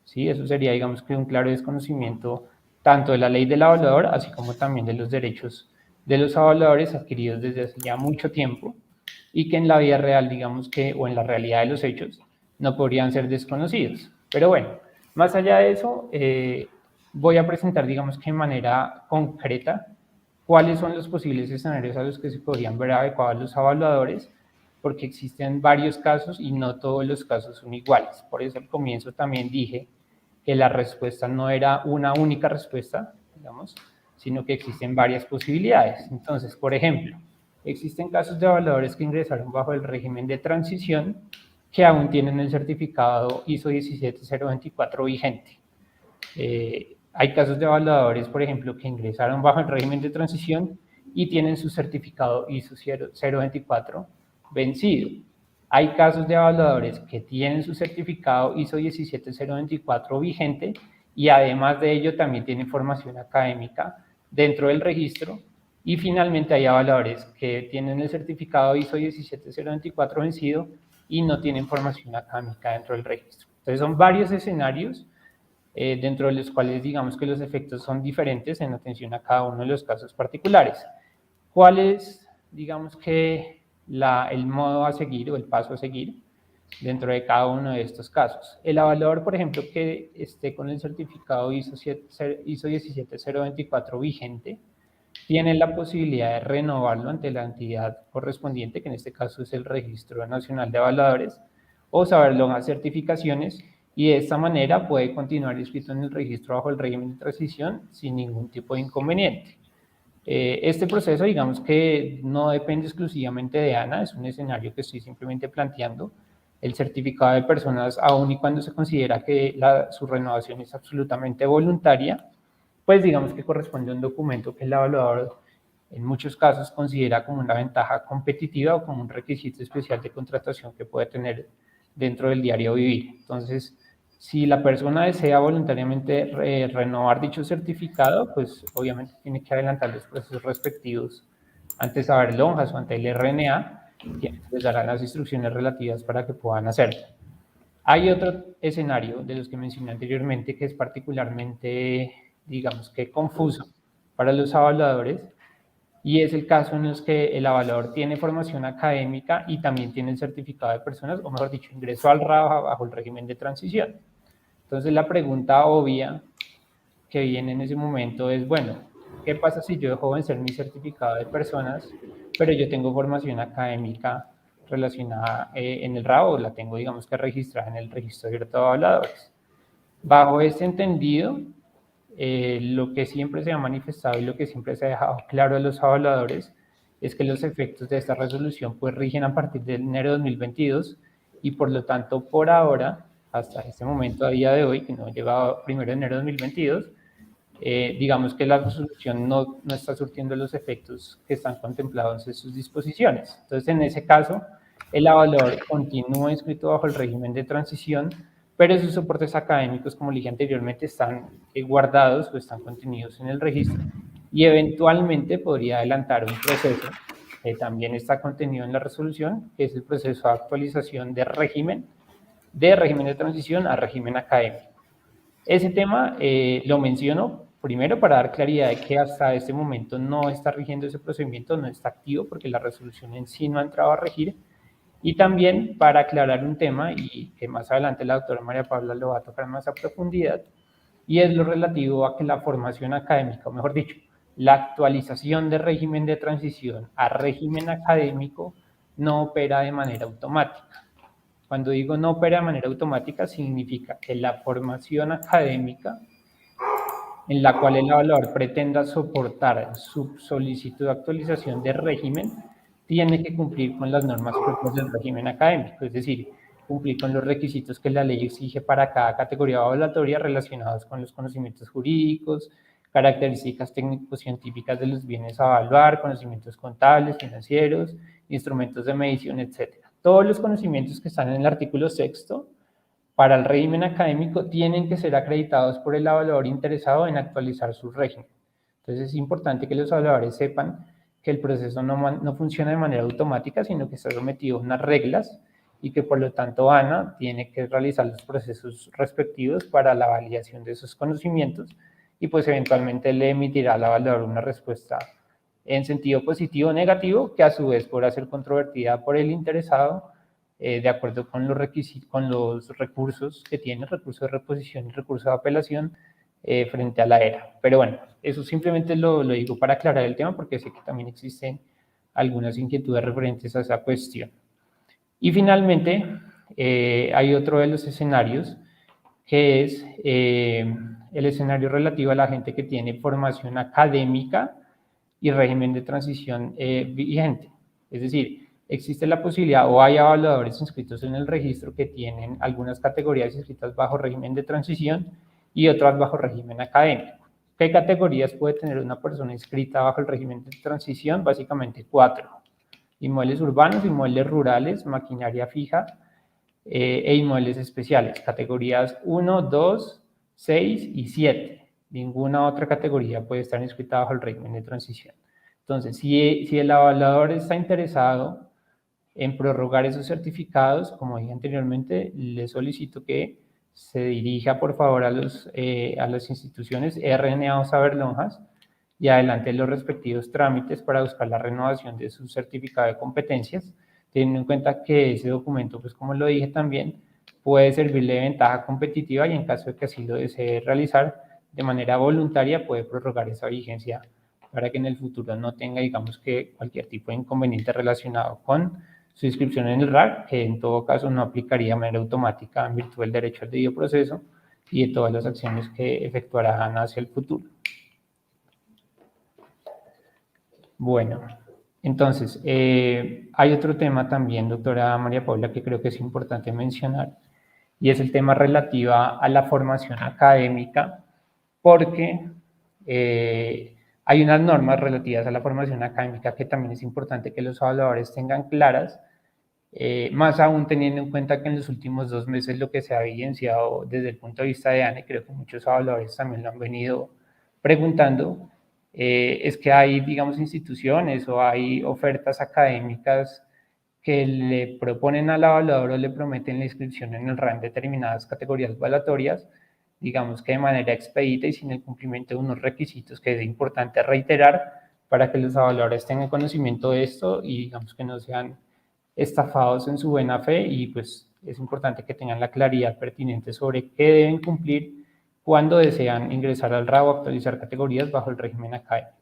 ¿Sí? Eso sería, digamos, que un claro desconocimiento tanto de la ley del evaluador, así como también de los derechos de los evaluadores adquiridos desde hace ya mucho tiempo y que en la vida real, digamos que, o en la realidad de los hechos, no podrían ser desconocidos. Pero bueno, más allá de eso, voy a presentar, digamos que de manera concreta, cuáles son los posibles escenarios a los que se podrían ver adecuados los evaluadores, porque existen varios casos y no todos los casos son iguales. Por eso al comienzo también dije que la respuesta no era una única respuesta, digamos, sino que existen varias posibilidades. Entonces, por ejemplo, existen casos de evaluadores que ingresaron bajo el régimen de transición que aún tienen el certificado ISO 17024 vigente. Hay casos de evaluadores, por ejemplo, que ingresaron bajo el régimen de transición y tienen su certificado ISO 024 vencido. Hay casos de evaluadores que tienen su certificado ISO 17024 vigente y además de ello también tienen formación académica dentro del registro. Y finalmente hay evaluadores que tienen el certificado ISO 17024 vencido y no tienen formación académica dentro del registro. Entonces son varios escenarios dentro de los cuales digamos que los efectos son diferentes en atención a cada uno de los casos particulares. ¿Cuál es, digamos que, el modo a seguir o el paso a seguir dentro de cada uno de estos casos? El evaluador, por ejemplo, que esté con el certificado ISO 17024 vigente, tiene la posibilidad de renovarlo ante la entidad correspondiente, que en este caso es el Registro Nacional de Evaluadores, o saberlo en las certificaciones, y de esta manera puede continuar inscrito en el registro bajo el régimen de transición sin ningún tipo de inconveniente. Este proceso, digamos que no depende exclusivamente de ANA, es un escenario que estoy simplemente planteando. El certificado de personas, aun y cuando se considera que su renovación es absolutamente voluntaria, pues digamos que corresponde a un documento que el evaluador en muchos casos considera como una ventaja competitiva o como un requisito especial de contratación que puede tener dentro del diario vivir. Entonces, si la persona desea voluntariamente renovar dicho certificado, pues obviamente tiene que adelantar los procesos respectivos ante Saber Lonjas o ante el RNA, quienes les darán las instrucciones relativas para que puedan hacerlo. Hay otro escenario de los que mencioné anteriormente que es particularmente, digamos que confuso para los evaluadores, y es el caso en los que el evaluador tiene formación académica y también tiene el certificado de personas, o mejor dicho, ingresó al RAB bajo el régimen de transición. Entonces la pregunta obvia que viene en ese momento es, bueno, ¿qué pasa si yo dejo vencer mi certificado de personas, pero yo tengo formación académica relacionada en el RAB, o la tengo, digamos, que registrada en el registro abierto de evaluadores? Bajo este entendido, lo que siempre se ha manifestado y lo que siempre se ha dejado claro a los evaluadores es que los efectos de esta resolución pues rigen a partir de enero de 2022 y por lo tanto por ahora, hasta este momento, a día de hoy, que no ha llegado primero de enero de 2022, digamos que la resolución no está surtiendo los efectos que están contemplados en sus disposiciones. Entonces, en ese caso, el evaluador continúa inscrito bajo el régimen de transición, pero sus soportes académicos, como le dije anteriormente, están guardados o están contenidos en el registro y eventualmente podría adelantar un proceso que también está contenido en la resolución, que es el proceso de actualización de régimen de transición a régimen académico. Ese tema lo menciono primero para dar claridad de que hasta este momento no está rigiendo ese procedimiento, no está activo porque la resolución en sí no ha entrado a regir. Y también para aclarar un tema, y que más adelante la doctora María Paula lo va a tocar más a profundidad, y es lo relativo a que la formación académica, o mejor dicho, la actualización de régimen de transición a régimen académico no opera de manera automática. Cuando digo no opera de manera automática, significa que la formación académica en la cual el evaluador pretenda soportar su solicitud de actualización de régimen tiene que cumplir con las normas propias del régimen académico, es decir, cumplir con los requisitos que la ley exige para cada categoría evaluatoria relacionados con los conocimientos jurídicos, características técnico-científicas de los bienes a evaluar, conocimientos contables, financieros, instrumentos de medición, etc. Todos los conocimientos que están en el artículo 6º para el régimen académico tienen que ser acreditados por el evaluador interesado en actualizar su régimen. Entonces es importante que los evaluadores sepan que el proceso no funciona de manera automática, sino que está sometido a unas reglas y que por lo tanto ANA tiene que realizar los procesos respectivos para la validación de esos conocimientos y pues eventualmente le emitirá al evaluador una respuesta en sentido positivo o negativo, que a su vez podrá ser controvertida por el interesado de acuerdo con los requisitos, con los recursos que tiene, recurso de reposición y recurso de apelación frente a la ERA. Pero bueno, eso simplemente lo digo para aclarar el tema porque sé que también existen algunas inquietudes referentes a esa cuestión. Y finalmente, hay otro de los escenarios que es el escenario relativo a la gente que tiene formación académica y régimen de transición vigente. Es decir, existe la posibilidad o hay evaluadores inscritos en el registro que tienen algunas categorías inscritas bajo régimen de transición y otras bajo régimen académico. ¿Qué categorías puede tener una persona inscrita bajo el régimen de transición? Básicamente 4. Inmuebles urbanos, inmuebles rurales, maquinaria fija e inmuebles especiales. Categorías 1, 2, 6 y 7. Ninguna otra categoría puede estar inscrita bajo el régimen de transición. Entonces, si el evaluador está interesado en prorrogar esos certificados, como dije anteriormente, le solicito que se dirija por favor a las instituciones RNA o Saberlonjas y adelante los respectivos trámites para buscar la renovación de su certificado de competencias, teniendo en cuenta que ese documento, pues como lo dije también, puede servirle de ventaja competitiva y en caso de que así lo desee realizar de manera voluntaria, puede prorrogar esa vigencia para que en el futuro no tenga, digamos, que cualquier tipo de inconveniente relacionado con su inscripción en el RAC, que en todo caso no aplicaría de manera automática en virtud del derecho al debido proceso y de todas las acciones que efectuarán hacia el futuro. Bueno, entonces, hay otro tema también, doctora María Paula, que creo que es importante mencionar, y es el tema relativo a la formación académica, porque hay unas normas relativas a la formación académica que también es importante que los evaluadores tengan claras, más aún teniendo en cuenta que en los últimos 2 meses lo que se ha evidenciado desde el punto de vista de ANE, creo que muchos evaluadores también lo han venido preguntando, es que hay, digamos, instituciones o hay ofertas académicas que le proponen al evaluador o le prometen la inscripción en el RAN en determinadas categorías evaluatorias, digamos que de manera expedita y sin el cumplimiento de unos requisitos que es importante reiterar, para que los evaluadores tengan conocimiento de esto y digamos que no sean estafados en su buena fe, y pues es importante que tengan la claridad pertinente sobre qué deben cumplir cuando desean ingresar al RA o actualizar categorías bajo el régimen académico.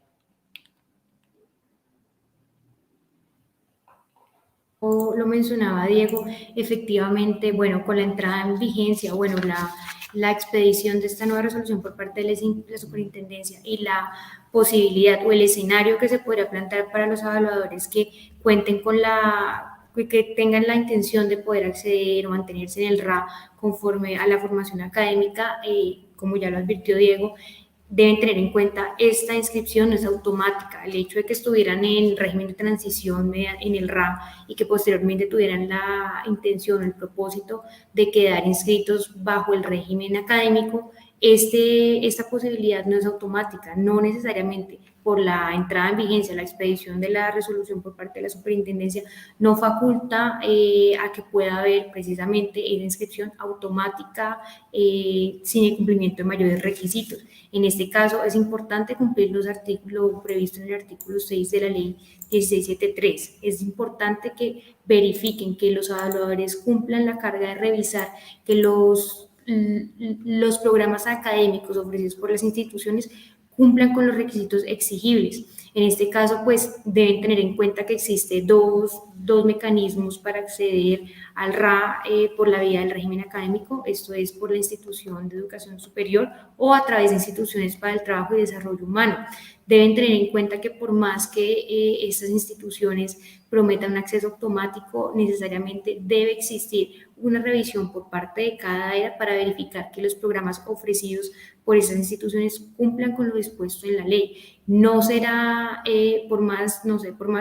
Lo mencionaba Diego, efectivamente, bueno, con la entrada en vigencia, bueno, la expedición de esta nueva resolución por parte de la superintendencia y la posibilidad o el escenario que se podría plantear para los evaluadores que cuenten con que tengan la intención de poder acceder o mantenerse en el RA conforme a la formación académica, como ya lo advirtió Diego, deben tener en cuenta esta inscripción no es automática. El hecho de que estuvieran en régimen de transición en el RA y que posteriormente tuvieran la intención o el propósito de quedar inscritos bajo el régimen académico, esta posibilidad no es automática, no necesariamente por la entrada en vigencia, la expedición de la resolución por parte de la superintendencia, no faculta a que pueda haber precisamente esa inscripción automática sin el cumplimiento de mayores requisitos. En este caso, es importante cumplir los artículos previstos en el artículo 6 de la ley 1673. Es importante que verifiquen que los evaluadores cumplan la carga de revisar que los programas académicos ofrecidos por las instituciones cumplan con los requisitos exigibles. En este caso, pues deben tener en cuenta que existen dos mecanismos para acceder al RA por la vía del régimen académico, esto es por la institución de educación superior o a través de instituciones para el trabajo y desarrollo humano. Deben tener en cuenta que por más que estas instituciones prometan un acceso automático, necesariamente debe existir una revisión por parte de cada era para verificar que los programas ofrecidos por esas instituciones cumplan con lo dispuesto en la ley. No será, por más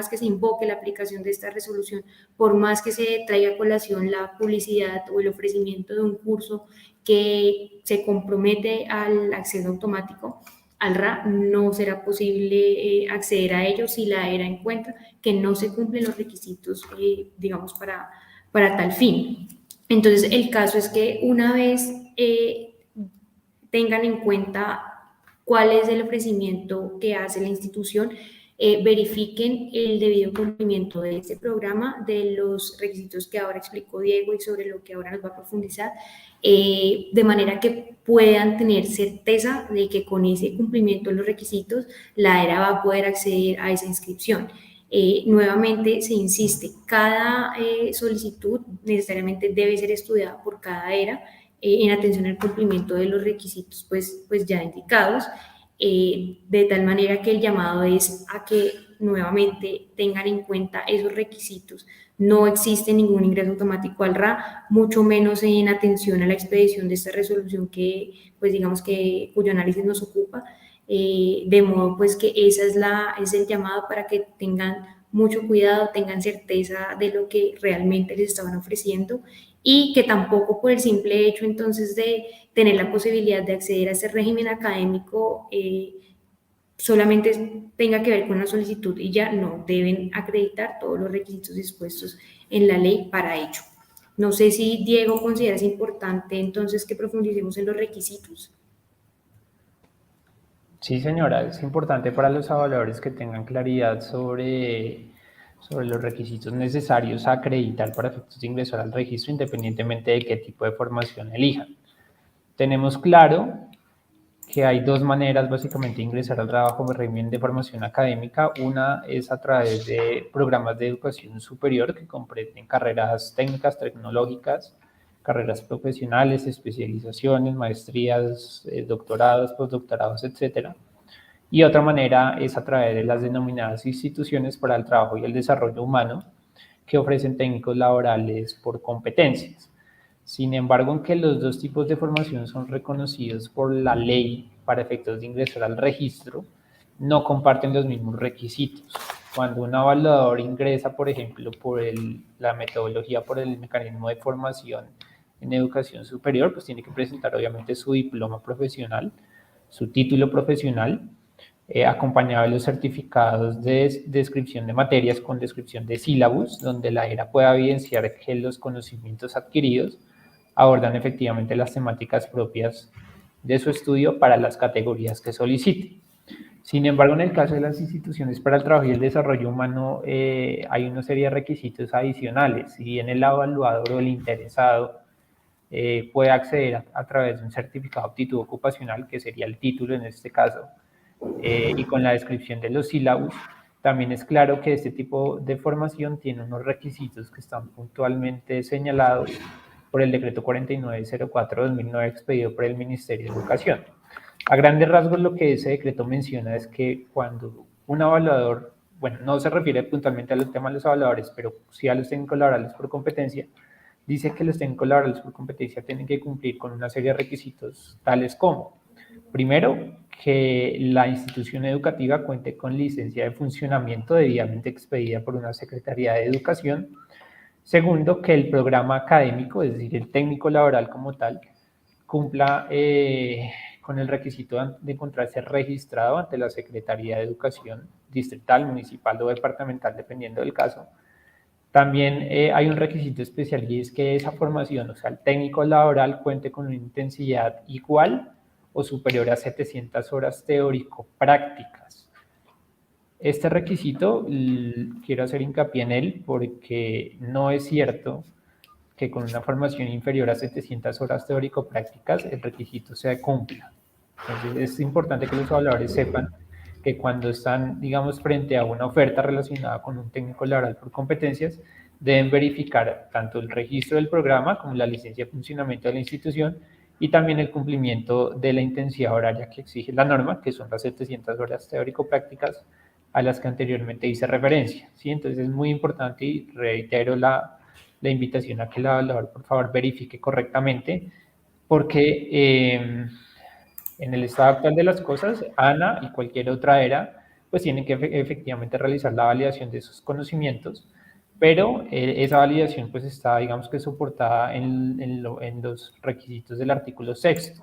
que se invoque la aplicación de esta resolución, por más que se traiga a colación la publicidad o el ofrecimiento de un curso que se compromete al acceso automático al RA, no será posible acceder a ello si la era en cuenta que no se cumplen los requisitos, digamos, para tal fin. Entonces, el caso es que una vez tengan en cuenta cuál es el ofrecimiento que hace la institución, verifiquen el debido cumplimiento de este programa, de los requisitos que ahora explicó Diego y sobre lo que ahora nos va a profundizar, de manera que puedan tener certeza de que con ese cumplimiento de los requisitos la ERA va a poder acceder a esa inscripción. Nuevamente se insiste, cada solicitud necesariamente debe ser estudiada por cada ERA en atención al cumplimiento de los requisitos pues ya indicados, de tal manera que el llamado es a que nuevamente tengan en cuenta esos requisitos. No existe ningún ingreso automático al RA, mucho menos en atención a la expedición de esta resolución que, pues digamos que cuyo análisis nos ocupa, de modo pues que es el llamado para que tengan mucho cuidado, tengan certeza de lo que realmente les estaban ofreciendo y que tampoco por el simple hecho entonces de tener la posibilidad de acceder a ese régimen académico solamente tenga que ver con la solicitud y ya no, deben acreditar todos los requisitos dispuestos en la ley para ello. No sé si Diego consideras importante entonces que profundicemos en los requisitos. Sí, señora, es importante para los evaluadores que tengan claridad sobre los requisitos necesarios a acreditar para efectos de ingresar al registro, independientemente de qué tipo de formación elijan. Tenemos claro que hay dos maneras básicamente de ingresar al trabajo en régimen de formación académica. Una es a través de programas de educación superior que comprenden carreras técnicas, tecnológicas, carreras profesionales, especializaciones, maestrías, doctorados, postdoctorados, etc. Y otra manera es a través de las denominadas instituciones para el trabajo y el desarrollo humano, que ofrecen técnicos laborales por competencias. Sin embargo, aunque los dos tipos de formación son reconocidos por la ley para efectos de ingresar al registro, no comparten los mismos requisitos. Cuando un evaluador ingresa, por ejemplo, por la metodología, por el mecanismo de formación en educación superior, pues tiene que presentar obviamente su diploma profesional, su título profesional, acompañado de los certificados de descripción de materias con descripción de sílabus, donde la ERA pueda evidenciar que los conocimientos adquiridos abordan efectivamente las temáticas propias de su estudio para las categorías que solicite. Sin embargo, en el caso de las instituciones para el trabajo y el desarrollo humano, hay una serie de requisitos adicionales. Si bien el evaluador o el interesado puede acceder a través de un certificado de aptitud ocupacional, que sería el título en este caso, y con la descripción de los sílabos, también es claro que este tipo de formación tiene unos requisitos que están puntualmente señalados por el decreto 4904/2009 expedido por el Ministerio de Educación. A grandes rasgos, lo que ese decreto menciona es que cuando un evaluador, bueno, no se refiere puntualmente al tema de los evaluadores, pero sí a los técnicos laborales por competencia, dice que los técnicos laborales por competencia tienen que cumplir con una serie de requisitos tales como, primero, que la institución educativa cuente con licencia de funcionamiento debidamente expedida por una Secretaría de Educación. Segundo, que el programa académico, es decir, el técnico laboral como tal, cumpla con el requisito de encontrarse registrado ante la Secretaría de Educación distrital, municipal o departamental, dependiendo del caso. También hay un requisito especial y es que esa formación, o sea, el técnico laboral cuente con una intensidad igual o superior a 700 horas teórico-prácticas. Este requisito, quiero hacer hincapié en él porque no es cierto que con una formación inferior a 700 horas teórico-prácticas el requisito se cumpla. Entonces es importante que los evaluadores sepan que cuando están, digamos, frente a una oferta relacionada con un técnico laboral por competencias, deben verificar tanto el registro del programa como la licencia de funcionamiento de la institución y también el cumplimiento de la intensidad horaria que exige la norma, que son las 700 horas teórico-prácticas a las que anteriormente hice referencia. ¿Sí? Entonces es muy importante y reitero la invitación a que el evaluador, por favor, verifique correctamente, porque en el estado actual de las cosas, ANA y cualquier otra era, pues tienen que efectivamente realizar la validación de esos conocimientos, pero esa validación pues está, digamos que soportada en los requisitos del artículo 6.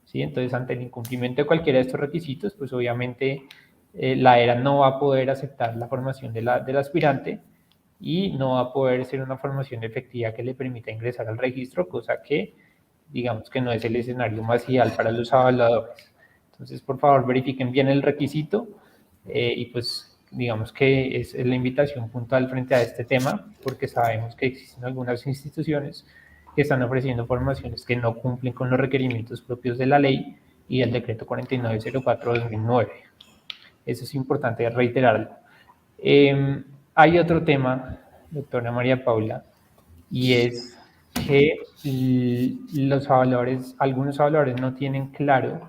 ¿Sí? Entonces, ante el incumplimiento de cualquiera de estos requisitos, pues obviamente la ERA no va a poder aceptar la formación del aspirante y no va a poder ser una formación efectiva que le permita ingresar al registro, cosa que digamos que no es el escenario más ideal para los evaluadores. Entonces, por favor, verifiquen bien el requisito y pues digamos que es la invitación puntual frente a este tema, porque sabemos que existen algunas instituciones que están ofreciendo formaciones que no cumplen con los requerimientos propios de la ley y del decreto 4904/2009. Eso es importante reiterarlo. Hay otro tema, doctora María Paula, y es que algunos evaluadores no tienen claro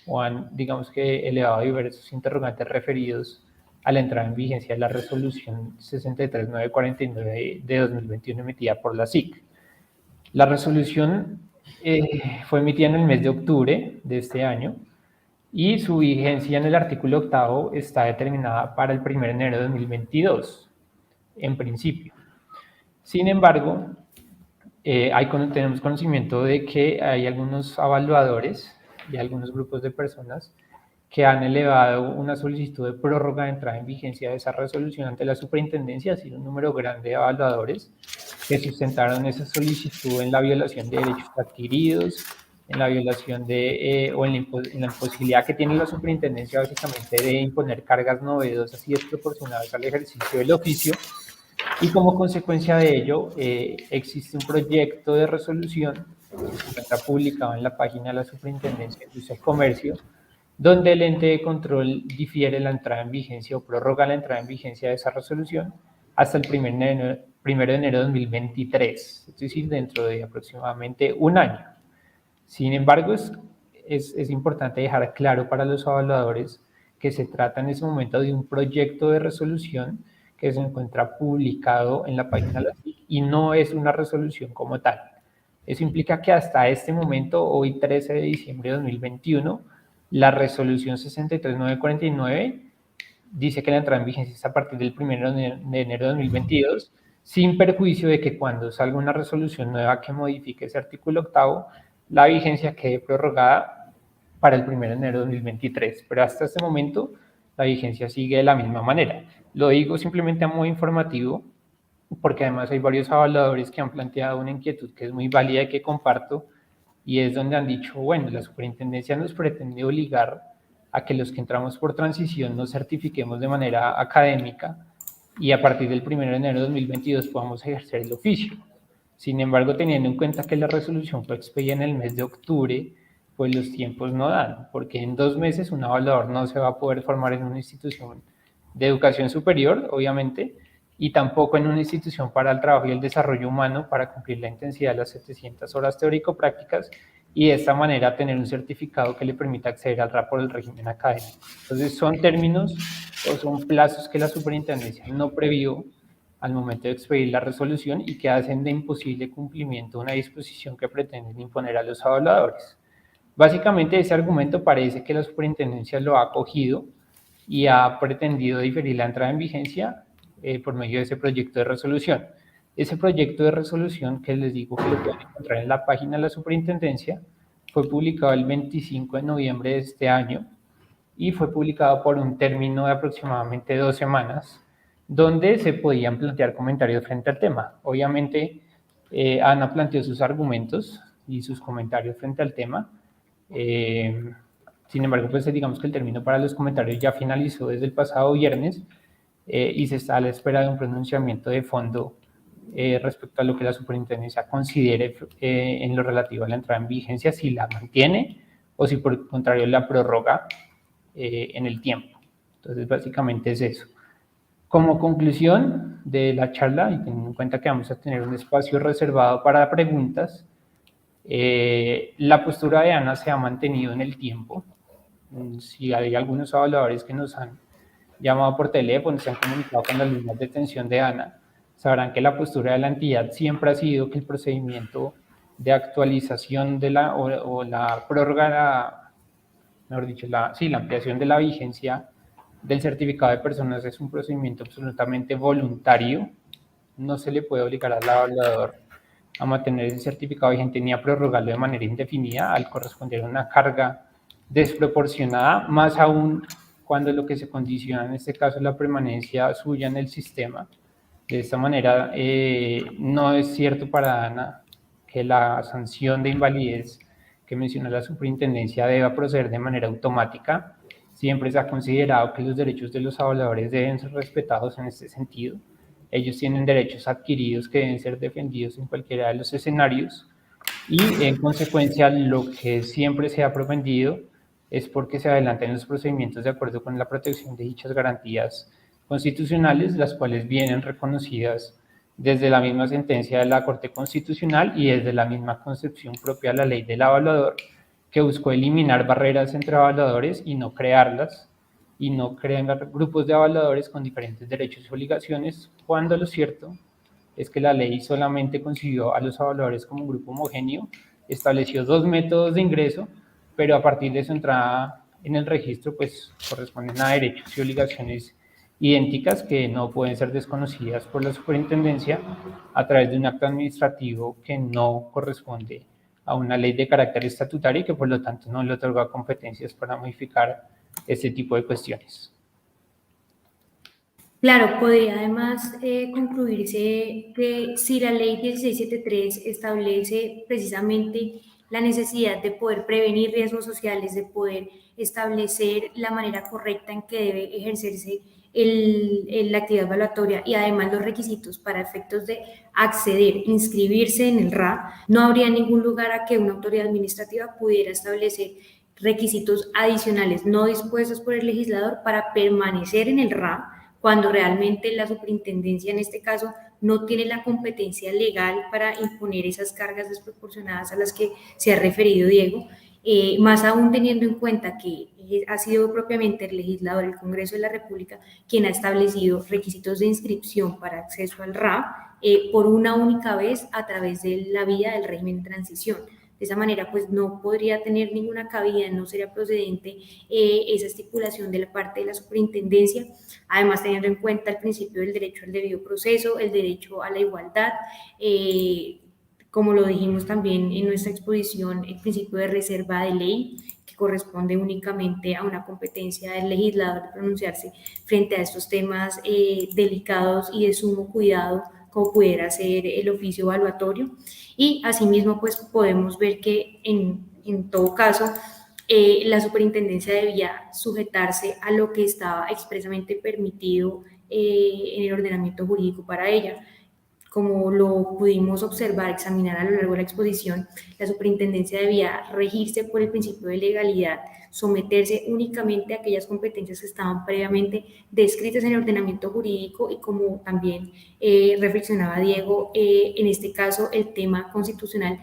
o han, digamos que, elevado diversos interrogantes referidos a la entrada en vigencia de la resolución 63949 de 2021 emitida por la SIC. La resolución fue emitida en el mes de octubre de este año y su vigencia en el artículo 8 está determinada para el 1 de enero de 2022, en principio. Sin embargo, tenemos conocimiento de que hay algunos evaluadores y algunos grupos de personas que han elevado una solicitud de prórroga de entrada en vigencia de esa resolución ante la superintendencia, ha sido un número grande de evaluadores que sustentaron esa solicitud en la violación de derechos adquiridos, en la violación o en la imposibilidad que tiene la superintendencia básicamente de imponer cargas novedosas y desproporcionadas al ejercicio del oficio. Y como consecuencia de ello, existe un proyecto de resolución que se encuentra publicado en la página de la Superintendencia de Industria y Comercio, donde el ente de control difiere la entrada en vigencia o prorroga la entrada en vigencia de esa resolución hasta el 1 de enero de 2023, es decir, dentro de aproximadamente un año. Sin embargo, es importante dejar claro para los evaluadores que se trata en ese momento de un proyecto de resolución que se encuentra publicado en la página de la SIC y no es una resolución como tal. Eso implica que hasta este momento, hoy 13 de diciembre de 2021, la resolución 63949 dice que la entrada en vigencia es a partir del 1 de enero de 2022, sin perjuicio de que cuando salga una resolución nueva que modifique ese artículo 8, la vigencia quede prorrogada para el 1 de enero de 2023. Pero hasta este momento, la vigencia sigue de la misma manera. Lo digo simplemente a modo informativo, porque además hay varios evaluadores que han planteado una inquietud que es muy válida y que comparto, y es donde han dicho, bueno, la superintendencia nos pretende obligar a que los que entramos por transición nos certifiquemos de manera académica y a partir del 1 de enero de 2022 podamos ejercer el oficio. Sin embargo, teniendo en cuenta que la resolución fue expedida en el mes de octubre, pues los tiempos no dan, porque en 2 meses un evaluador no se va a poder formar en una institución de educación superior, obviamente, y tampoco en una institución para el trabajo y el desarrollo humano para cumplir la intensidad de las 700 horas teórico-prácticas y de esta manera tener un certificado que le permita acceder al RAP por el régimen académico. Entonces son términos o son plazos que la superintendencia no previó al momento de expedir la resolución y que hacen de imposible cumplimiento una disposición que pretenden imponer a los evaluadores. Básicamente ese argumento parece que la superintendencia lo ha acogido y ha pretendido diferir la entrada en vigencia por medio de ese proyecto de resolución. Ese proyecto de resolución, que les digo que lo pueden encontrar en la página de la superintendencia, fue publicado el 25 de noviembre de este año y fue publicado por un término de aproximadamente 2 semanas, donde se podían plantear comentarios frente al tema. Obviamente, Ana planteó sus argumentos y sus comentarios frente al tema. Sin embargo, pues digamos que el término para los comentarios ya finalizó desde el pasado viernes y se está a la espera de un pronunciamiento de fondo respecto a lo que la superintendencia considere en lo relativo a la entrada en vigencia, si la mantiene o si por el contrario la prorroga en el tiempo. Entonces, básicamente es eso. Como conclusión de la charla, y teniendo en cuenta que vamos a tener un espacio reservado para preguntas, la postura de Ana se ha mantenido en el tiempo. Si hay algunos evaluadores que nos han llamado por teléfono, se han comunicado con las líneas de atención de Ana, sabrán que la postura de la entidad siempre ha sido que el procedimiento de actualización de o la prórroga, mejor dicho, la ampliación de la vigencia del certificado de personas es un procedimiento absolutamente voluntario. No se le puede obligar al evaluador a mantener ese certificado vigente ni a prorrogarlo de manera indefinida al corresponder a una carga desproporcionada, más aún cuando lo que se condiciona en este caso es la permanencia suya en el sistema. De esta manera, no es cierto para Ana que la sanción de invalidez que menciona la superintendencia deba proceder de manera automática. Siempre se ha considerado que los derechos de los evaluadores deben ser respetados en este sentido. Ellos tienen derechos adquiridos que deben ser defendidos en cualquiera de los escenarios y, en consecuencia, lo que siempre se ha propendido es porque se adelanten los procedimientos de acuerdo con la protección de dichas garantías constitucionales, las cuales vienen reconocidas desde la misma sentencia de la Corte Constitucional y desde la misma concepción propia de la ley del evaluador, que buscó eliminar barreras entre evaluadores y no crearlas, y no crear grupos de evaluadores con diferentes derechos y obligaciones, cuando lo cierto es que la ley solamente concibió a los evaluadores como un grupo homogéneo, estableció 2 métodos de ingreso, pero a partir de su entrada en el registro, pues corresponden a derechos y obligaciones idénticas que no pueden ser desconocidas por la superintendencia a través de un acto administrativo que no corresponde a una ley de carácter estatutario y que por lo tanto no le otorga competencias para modificar este tipo de cuestiones. Claro, podría además concluirse que si la ley 1673 establece precisamente la necesidad de poder prevenir riesgos sociales, de poder establecer la manera correcta en que debe ejercerse la actividad evaluatoria y además los requisitos para efectos de acceder, inscribirse en el RA, no habría ningún lugar a que una autoridad administrativa pudiera establecer requisitos adicionales no dispuestos por el legislador para permanecer en el RA, cuando realmente la superintendencia en este caso no tiene la competencia legal para imponer esas cargas desproporcionadas a las que se ha referido Diego, más aún teniendo en cuenta que ha sido propiamente el legislador, el Congreso de la República, quien ha establecido requisitos de inscripción para acceso al RA por una única vez a través de la vía del régimen de transición. De esa manera, pues no podría tener ninguna cabida, no sería procedente esa estipulación de la parte de la superintendencia, además teniendo en cuenta el principio del derecho al debido proceso, el derecho a la igualdad, como lo dijimos también en nuestra exposición, el principio de reserva de ley, que corresponde únicamente a una competencia del legislador de pronunciarse frente a estos temas delicados y de sumo cuidado, como pudiera ser el oficio evaluatorio. Y asimismo, pues podemos ver que en todo caso, la superintendencia debía sujetarse a lo que estaba expresamente permitido en el ordenamiento jurídico para ella. Como lo pudimos observar, examinar a lo largo de la exposición, la superintendencia debía regirse por el principio de legalidad, someterse únicamente a aquellas competencias que estaban previamente descritas en el ordenamiento jurídico y como también reflexionaba Diego, en este caso el tema constitucional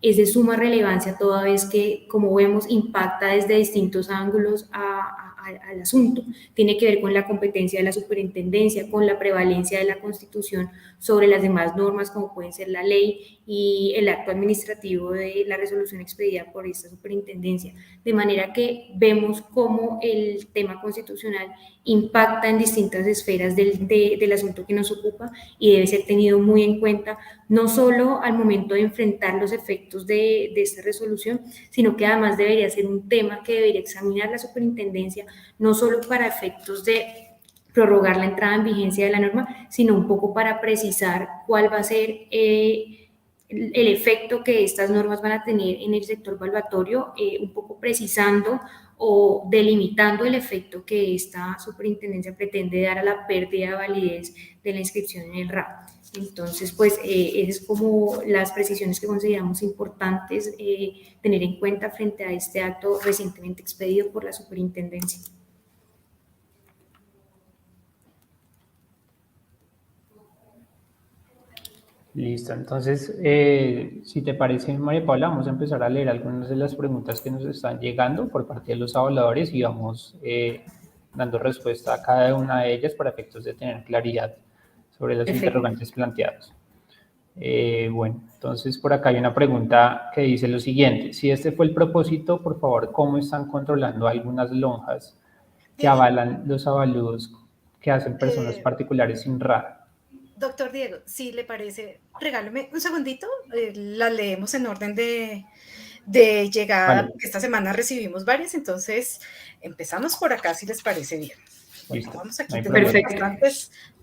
es de suma relevancia toda vez que, como vemos, impacta desde distintos ángulos al asunto. Tiene que ver con la competencia de la superintendencia, con la prevalencia de la Constitución sobre las demás normas, como pueden ser la ley y el acto administrativo de la resolución expedida por esta superintendencia. De manera que vemos cómo el tema constitucional impacta en distintas esferas del asunto que nos ocupa y debe ser tenido muy en cuenta, no solo al momento de enfrentar los efectos de esta resolución, sino que además debería ser un tema que debería examinar la superintendencia, no solo para efectos de prorrogar la entrada en vigencia de la norma, sino un poco para precisar cuál va a ser el efecto que estas normas van a tener en el sector valuatorio, un poco precisando o delimitando el efecto que esta superintendencia pretende dar a la pérdida de validez de la inscripción en el RAP. Entonces, pues, es como las precisiones que consideramos importantes tener en cuenta frente a este acto recientemente expedido por la superintendencia. Listo, entonces, si te parece, María Paula, vamos a empezar a leer algunas de las preguntas que nos están llegando por parte de los avaladores y vamos dando respuesta a cada una de ellas para efectos de tener claridad sobre los interrogantes planteados. Bueno, entonces por acá hay una pregunta que dice lo siguiente: si este fue el propósito, por favor, ¿cómo están controlando algunas lonjas que avalan los avalúos que hacen personas particulares sin RA? Doctor Diego, si le parece, regáleme un segundito, las leemos en orden de llegada. Vale. Esta semana recibimos varias, entonces empezamos por acá si les parece bien. Bueno, vamos aquí,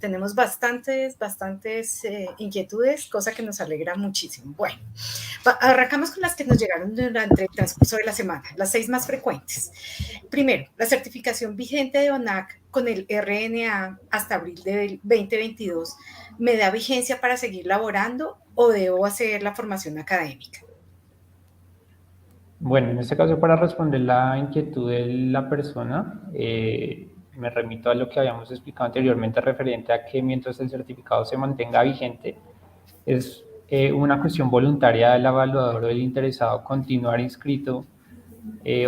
tenemos bastantes inquietudes, cosa que nos alegra muchísimo. Bueno, arrancamos con las que nos llegaron durante el transcurso de la semana, las 6 más frecuentes. Primero, la certificación vigente de ONAC con el RNA hasta abril del 2022, ¿me da vigencia para seguir laborando o debo hacer la formación académica? Bueno, en este caso, para responder la inquietud de la persona, me remito a lo que habíamos explicado anteriormente referente a que mientras el certificado se mantenga vigente, es una cuestión voluntaria del evaluador o del interesado continuar inscrito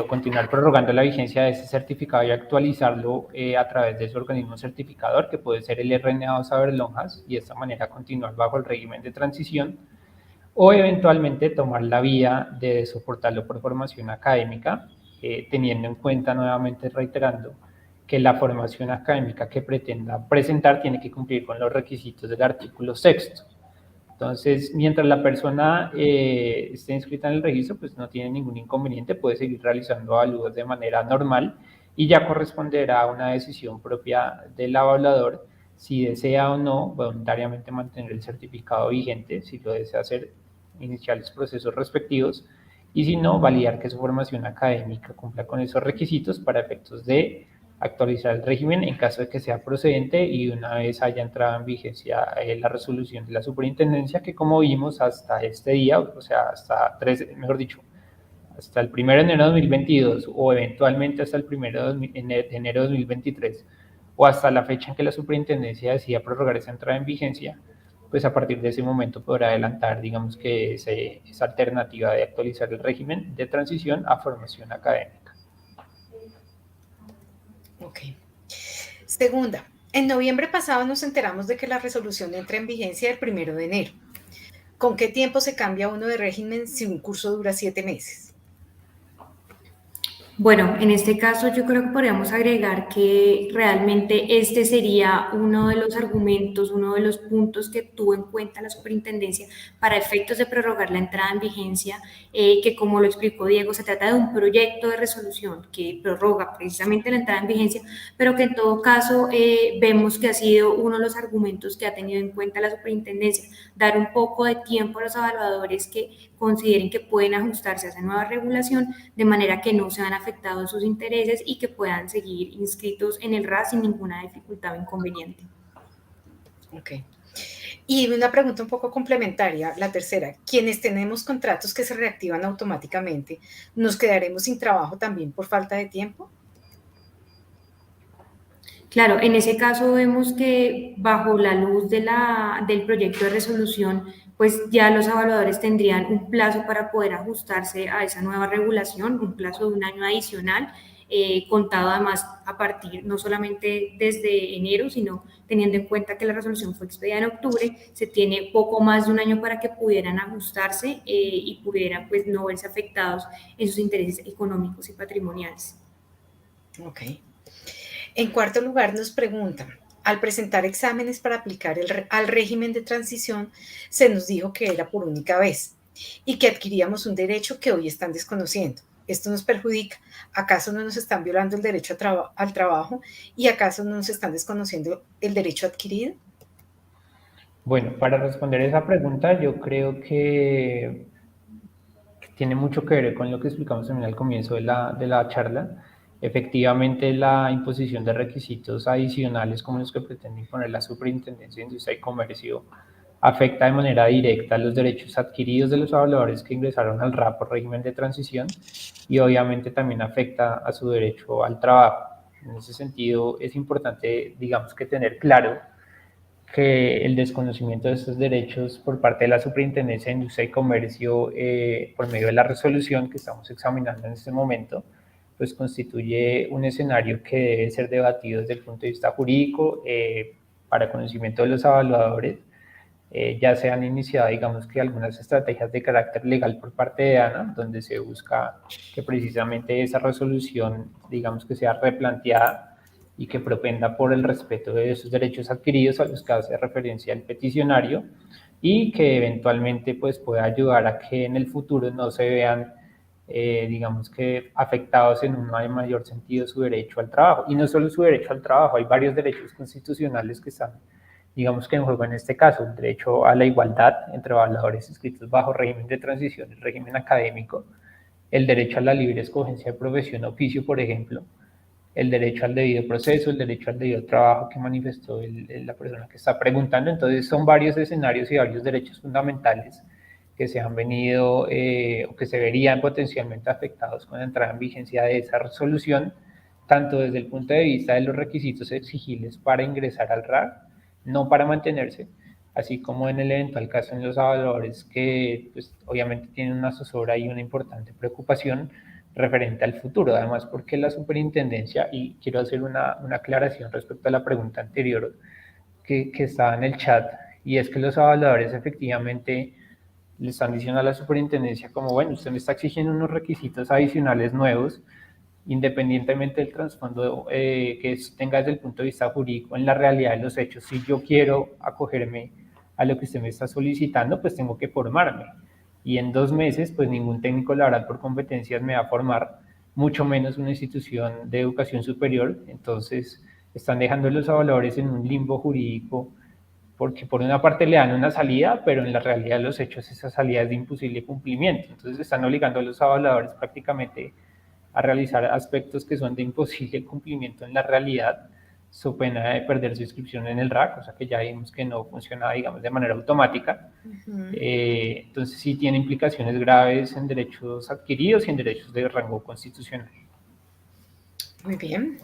o continuar prorrogando la vigencia de ese certificado y actualizarlo a través de su organismo certificador, que puede ser el RNA o Saber Lonjas, y de esta manera continuar bajo el régimen de transición, o eventualmente tomar la vía de soportarlo por formación académica, teniendo en cuenta, nuevamente reiterando, que la formación académica que pretenda presentar tiene que cumplir con los requisitos del artículo 6º. Entonces, mientras la persona esté inscrita en el registro, pues no tiene ningún inconveniente, puede seguir realizando avalúos de manera normal y ya corresponderá a una decisión propia del evaluador si desea o no voluntariamente mantener el certificado vigente, si lo desea hacer, iniciar los procesos respectivos, y si no, validar que su formación académica cumpla con esos requisitos para efectos de actualizar el régimen en caso de que sea procedente y una vez haya entrado en vigencia la resolución de la superintendencia, que como vimos hasta este día, o sea, hasta hasta el 1 de enero de 2022 o eventualmente hasta el 1 de enero de 2023 o hasta la fecha en que la superintendencia decida prorrogar esa entrada en vigencia, pues a partir de ese momento podrá adelantar, digamos que esa alternativa de actualizar el régimen de transición a formación académica. Ok. Segunda, en noviembre pasado nos enteramos de que la resolución entra en vigencia el 1 de enero. ¿Con qué tiempo se cambia uno de régimen si un curso dura 7 meses? Bueno, en este caso yo creo que podríamos agregar que realmente este sería uno de los argumentos, uno de los puntos que tuvo en cuenta la superintendencia para efectos de prorrogar la entrada en vigencia, que como lo explicó Diego, se trata de un proyecto de resolución que prorroga precisamente la entrada en vigencia, pero que en todo caso vemos que ha sido uno de los argumentos que ha tenido en cuenta la superintendencia, dar un poco de tiempo a los evaluadores que consideren que pueden ajustarse a esa nueva regulación de manera que no se vean afectados sus intereses y que puedan seguir inscritos en el RA sin ninguna dificultad o inconveniente. Ok. Y una pregunta un poco complementaria, la tercera. Quienes tenemos contratos que se reactivan automáticamente, ¿nos quedaremos sin trabajo también por falta de tiempo? Claro, en ese caso vemos que bajo la luz del proyecto de resolución, pues ya los evaluadores tendrían un plazo para poder ajustarse a esa nueva regulación, un plazo de un año adicional, contado además a partir no solamente desde enero, sino teniendo en cuenta que la resolución fue expedida en octubre, se tiene poco más de un año para que pudieran ajustarse y pudieran pues no verse afectados en sus intereses económicos y patrimoniales. Ok. En cuarto lugar, nos preguntan, al presentar exámenes para aplicar al régimen de transición, se nos dijo que era por única vez y que adquiríamos un derecho que hoy están desconociendo. ¿Esto nos perjudica? ¿Acaso no nos están violando el derecho al trabajo y acaso no nos están desconociendo el derecho adquirido? Bueno, para responder esa pregunta, yo creo que tiene mucho que ver con lo que explicamos también al comienzo de la charla. Efectivamente, la imposición de requisitos adicionales como los que pretende imponer la Superintendencia de Industria y Comercio afecta de manera directa los derechos adquiridos de los trabajadores que ingresaron al RAP por régimen de transición y obviamente también afecta a su derecho al trabajo. En ese sentido, es importante, digamos, que tener claro que el desconocimiento de estos derechos por parte de la Superintendencia de Industria y Comercio por medio de la resolución que estamos examinando en este momento, pues constituye un escenario que debe ser debatido desde el punto de vista jurídico para conocimiento de los evaluadores. Ya se han iniciado, digamos que algunas estrategias de carácter legal por parte de ANA, donde se busca que precisamente esa resolución, digamos que sea replanteada y que propenda por el respeto de esos derechos adquiridos a los que hace referencia el peticionario y que eventualmente pues pueda ayudar a que en el futuro no se vean digamos que afectados en un mayor sentido su derecho al trabajo. Y no solo su derecho al trabajo, hay varios derechos constitucionales que están, digamos que en juego en este caso, el derecho a la igualdad entre trabajadores inscritos bajo régimen de transición, el régimen académico, el derecho a la libre escogencia de profesión o oficio, por ejemplo, el derecho al debido proceso, el derecho al debido trabajo que manifestó la persona que está preguntando. Entonces son varios escenarios y varios derechos fundamentales que se han venido o que se verían potencialmente afectados con la entrada en vigencia de esa resolución, tanto desde el punto de vista de los requisitos exigibles para ingresar al RAR, no para mantenerse, así como en el eventual caso en los evaluadores que pues, obviamente tienen una zozobra y una importante preocupación referente al futuro. Además, porque la superintendencia, y quiero hacer una aclaración respecto a la pregunta anterior que estaba en el chat, y es que los evaluadores efectivamente le están diciendo a la superintendencia como, bueno, usted me está exigiendo unos requisitos adicionales nuevos, independientemente del trasfondo que tenga desde el punto de vista jurídico, en la realidad de los hechos, si yo quiero acogerme a lo que usted me está solicitando, pues tengo que formarme. Y en 2 meses, pues ningún técnico laboral por competencias me va a formar, mucho menos una institución de educación superior. Entonces, están dejando a los evaluadores en un limbo jurídico porque por una parte le dan una salida, pero en la realidad de los hechos esa salida es de imposible cumplimiento. Entonces están obligando a los evaluadores prácticamente a realizar aspectos que son de imposible cumplimiento en la realidad, su pena de perder su inscripción en el RAC, o sea que ya vimos que no funciona, digamos, de manera automática. Entonces sí tiene implicaciones graves en derechos adquiridos y en derechos de rango constitucional. Muy bien.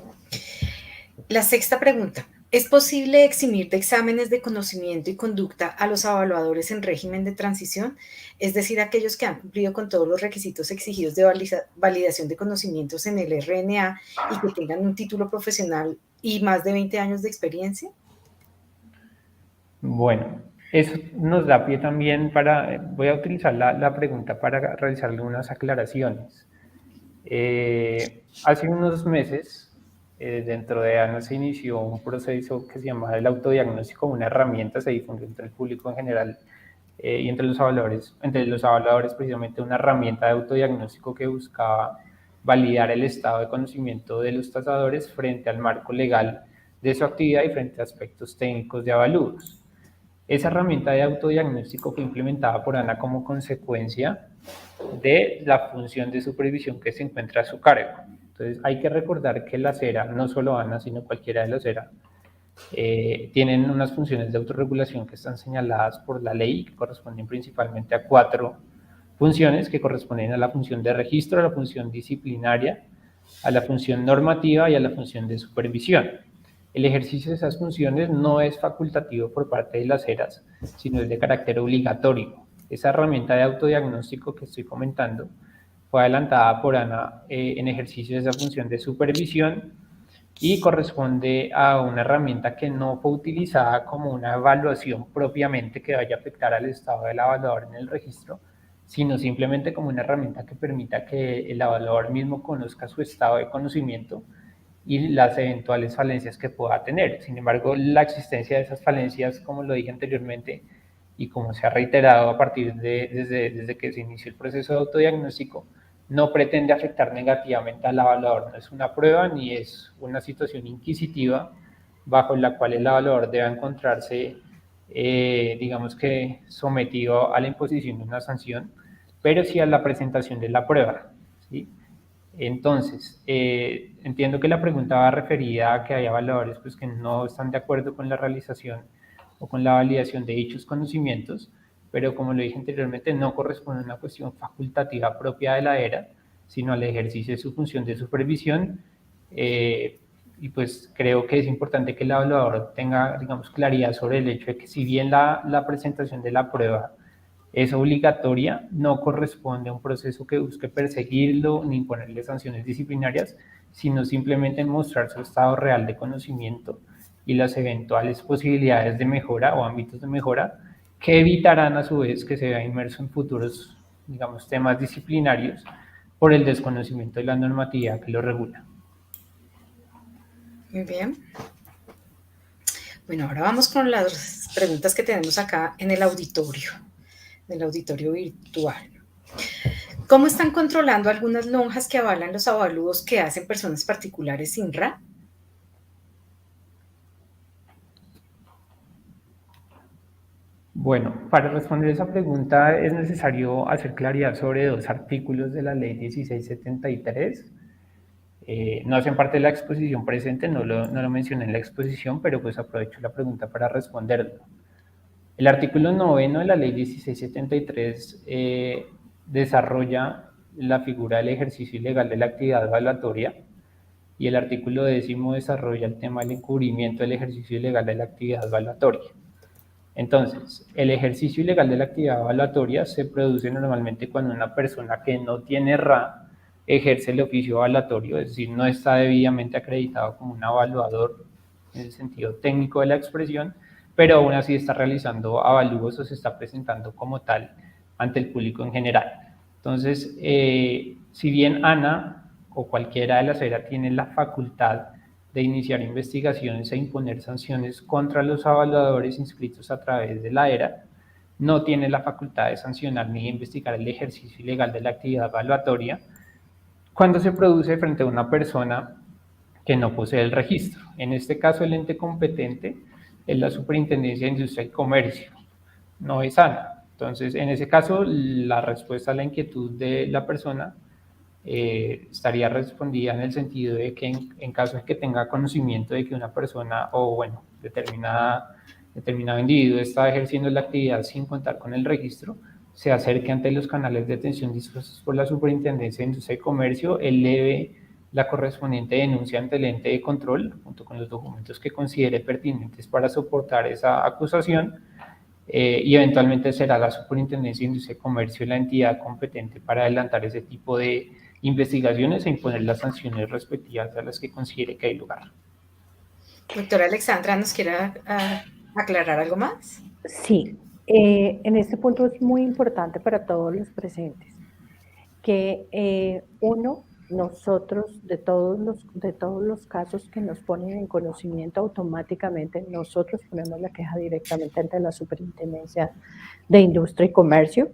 La sexta pregunta. ¿Es posible eximir de exámenes de conocimiento y conducta a los evaluadores en régimen de transición? Es decir, aquellos que han cumplido con todos los requisitos exigidos de validación de conocimientos en el RNA y que tengan un título profesional y más de 20 años de experiencia. Bueno, eso nos da pie también para, voy a utilizar la pregunta para realizar algunas aclaraciones. Hace unos meses, dentro de ANA se inició un proceso que se llama el autodiagnóstico, una herramienta, se difundió entre el público en general y entre los evaluadores precisamente una herramienta de autodiagnóstico que buscaba validar el estado de conocimiento de los tasadores frente al marco legal de su actividad y frente a aspectos técnicos de avalúos. Esa herramienta de autodiagnóstico fue implementada por ANA como consecuencia de la función de supervisión que se encuentra a su cargo. Entonces hay que recordar que la CERA, no solo ANA, sino cualquiera de las CERA, tienen unas funciones de autorregulación que están señaladas por la ley y que corresponden principalmente a 4 funciones que corresponden a la función de registro, a la función disciplinaria, a la función normativa y a la función de supervisión. El ejercicio de esas funciones no es facultativo por parte de las CERAs, sino es de carácter obligatorio. Esa herramienta de autodiagnóstico que estoy comentando fue adelantada por ANA en ejercicio de esa función de supervisión y corresponde a una herramienta que no fue utilizada como una evaluación propiamente que vaya a afectar al estado del evaluador en el registro, sino simplemente como una herramienta que permita que el evaluador mismo conozca su estado de conocimiento y las eventuales falencias que pueda tener. Sin embargo, la existencia de esas falencias, como lo dije anteriormente, y como se ha reiterado a partir desde que se inició el proceso de autodiagnóstico, no pretende afectar negativamente al evaluador. No es una prueba ni es una situación inquisitiva bajo la cual el evaluador debe encontrarse, digamos que sometido a la imposición de una sanción, pero sí a la presentación de la prueba, ¿sí? Entonces, entiendo que la pregunta va referida a que hay evaluadores pues, que no están de acuerdo con la realización o con la validación de dichos conocimientos, pero como lo dije anteriormente, no corresponde a una cuestión facultativa propia de la ERA, sino al ejercicio de su función de supervisión. Y pues creo que es importante que el evaluador tenga, digamos, claridad sobre el hecho de que si bien la presentación de la prueba es obligatoria, no corresponde a un proceso que busque perseguirlo ni imponerle sanciones disciplinarias, sino simplemente mostrar su estado real de conocimiento y las eventuales posibilidades de mejora o ámbitos de mejora que evitarán a su vez que se vea inmerso en futuros, digamos, temas disciplinarios por el desconocimiento de la normatividad que lo regula. Muy bien. Bueno, ahora vamos con las preguntas que tenemos acá en el auditorio virtual. ¿Cómo están controlando algunas lonjas que avalan los avalúos que hacen personas particulares sin RA? Bueno, para responder esa pregunta es necesario hacer claridad sobre 2 artículos de la ley 1673. No hacen parte de la exposición presente, no lo mencioné en la exposición, pero pues aprovecho la pregunta para responderlo. El artículo 9 de la ley 1673 desarrolla la figura del ejercicio ilegal de la actividad evaluatoria y el artículo 10 desarrolla el tema del encubrimiento del ejercicio ilegal de la actividad evaluatoria. Entonces, el ejercicio ilegal de la actividad evaluatoria se produce normalmente cuando una persona que no tiene RA ejerce el oficio evaluatorio, es decir, no está debidamente acreditado como un evaluador en el sentido técnico de la expresión, pero aún así está realizando avalúos o se está presentando como tal ante el público en general. Entonces, si bien ANA o cualquiera de las ERA tiene la facultad de iniciar investigaciones e imponer sanciones contra los evaluadores inscritos a través de la ERA, no tiene la facultad de sancionar ni de investigar el ejercicio ilegal de la actividad evaluatoria cuando se produce frente a una persona que no posee el registro. En este caso, el ente competente es la Superintendencia de Industria y Comercio, no es ANA. Entonces, en ese caso, la respuesta a la inquietud de la persona estaría respondida en el sentido de que en caso de que tenga conocimiento de que una persona o, bueno, determinado individuo está ejerciendo la actividad sin contar con el registro, se acerque ante los canales de atención dispuestos por la Superintendencia de Industria y Comercio, eleve la correspondiente denuncia ante el ente de control, junto con los documentos que considere pertinentes para soportar esa acusación, y eventualmente será la Superintendencia de Industria y Comercio la entidad competente para adelantar ese tipo de investigaciones e imponer las sanciones respectivas a las que considere que hay lugar. Doctora Alexandra, ¿nos quiere aclarar algo más? Sí, en este punto es muy importante para todos los presentes que nosotros, de todos los casos que nos ponen en conocimiento automáticamente, nosotros ponemos la queja directamente ante la Superintendencia de Industria y Comercio.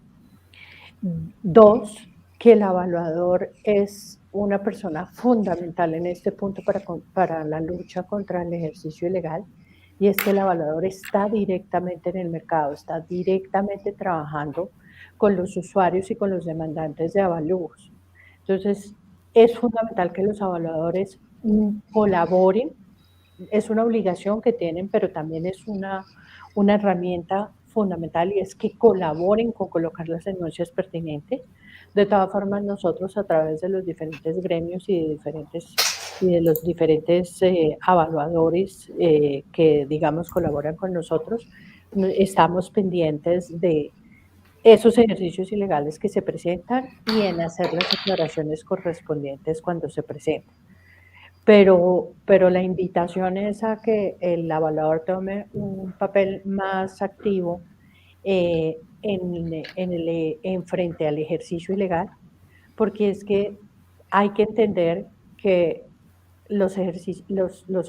2, que el evaluador es una persona fundamental en este punto para la lucha contra el ejercicio ilegal. y es que el evaluador está directamente en el mercado, está directamente trabajando con los usuarios y con los demandantes de avalúos. Entonces, es fundamental que los evaluadores colaboren, es una obligación que tienen, pero también es una herramienta fundamental, y es que colaboren con colocar las denuncias pertinentes. De todas formas, nosotros a través de los diferentes gremios y de los diferentes evaluadores que, digamos, colaboran con nosotros, estamos pendientes de esos ejercicios ilegales que se presentan y en hacer las aclaraciones correspondientes cuando se presenten. Pero la invitación es a que el evaluador tome un papel más activo en frente al ejercicio ilegal, porque es que hay que entender que los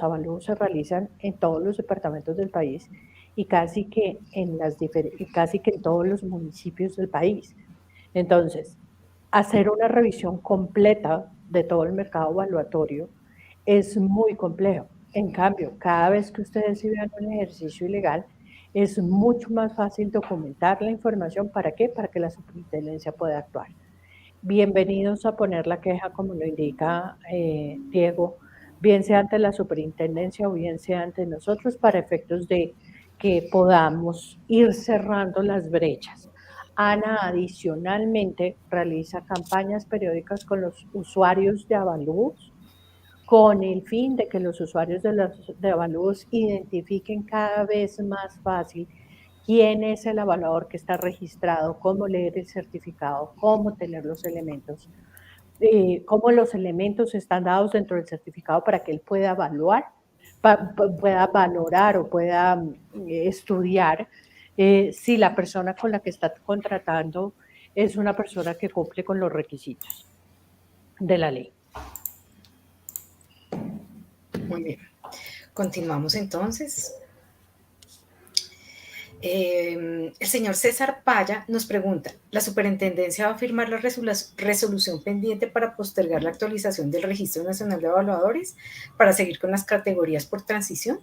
avalúos se realizan en todos los departamentos del país y casi que en todos los municipios del país. Entonces, hacer una revisión completa de todo el mercado evaluatorio es muy complejo. En cambio, cada vez que ustedes se vean un ejercicio ilegal, es mucho más fácil documentar la información. ¿Para qué? Para que la superintendencia pueda actuar. Bienvenidos a poner la queja, como lo indica Diego, bien sea ante la superintendencia o bien sea ante nosotros, para efectos de que podamos ir cerrando las brechas. Ana adicionalmente realiza campañas periódicas con los usuarios de avalúos, con el fin de que los usuarios de avalúos identifiquen cada vez más fácil quién es el evaluador que está registrado, cómo leer el certificado, cómo tener los elementos, cómo los elementos están dados dentro del certificado para que él pueda evaluar, pueda valorar o pueda estudiar si la persona con la que está contratando es una persona que cumple con los requisitos de la ley. Muy bien. Continuamos entonces. El señor César Paya nos pregunta, ¿la superintendencia va a firmar la resolución pendiente para postergar la actualización del Registro Nacional de Evaluadores para seguir con las categorías por transición?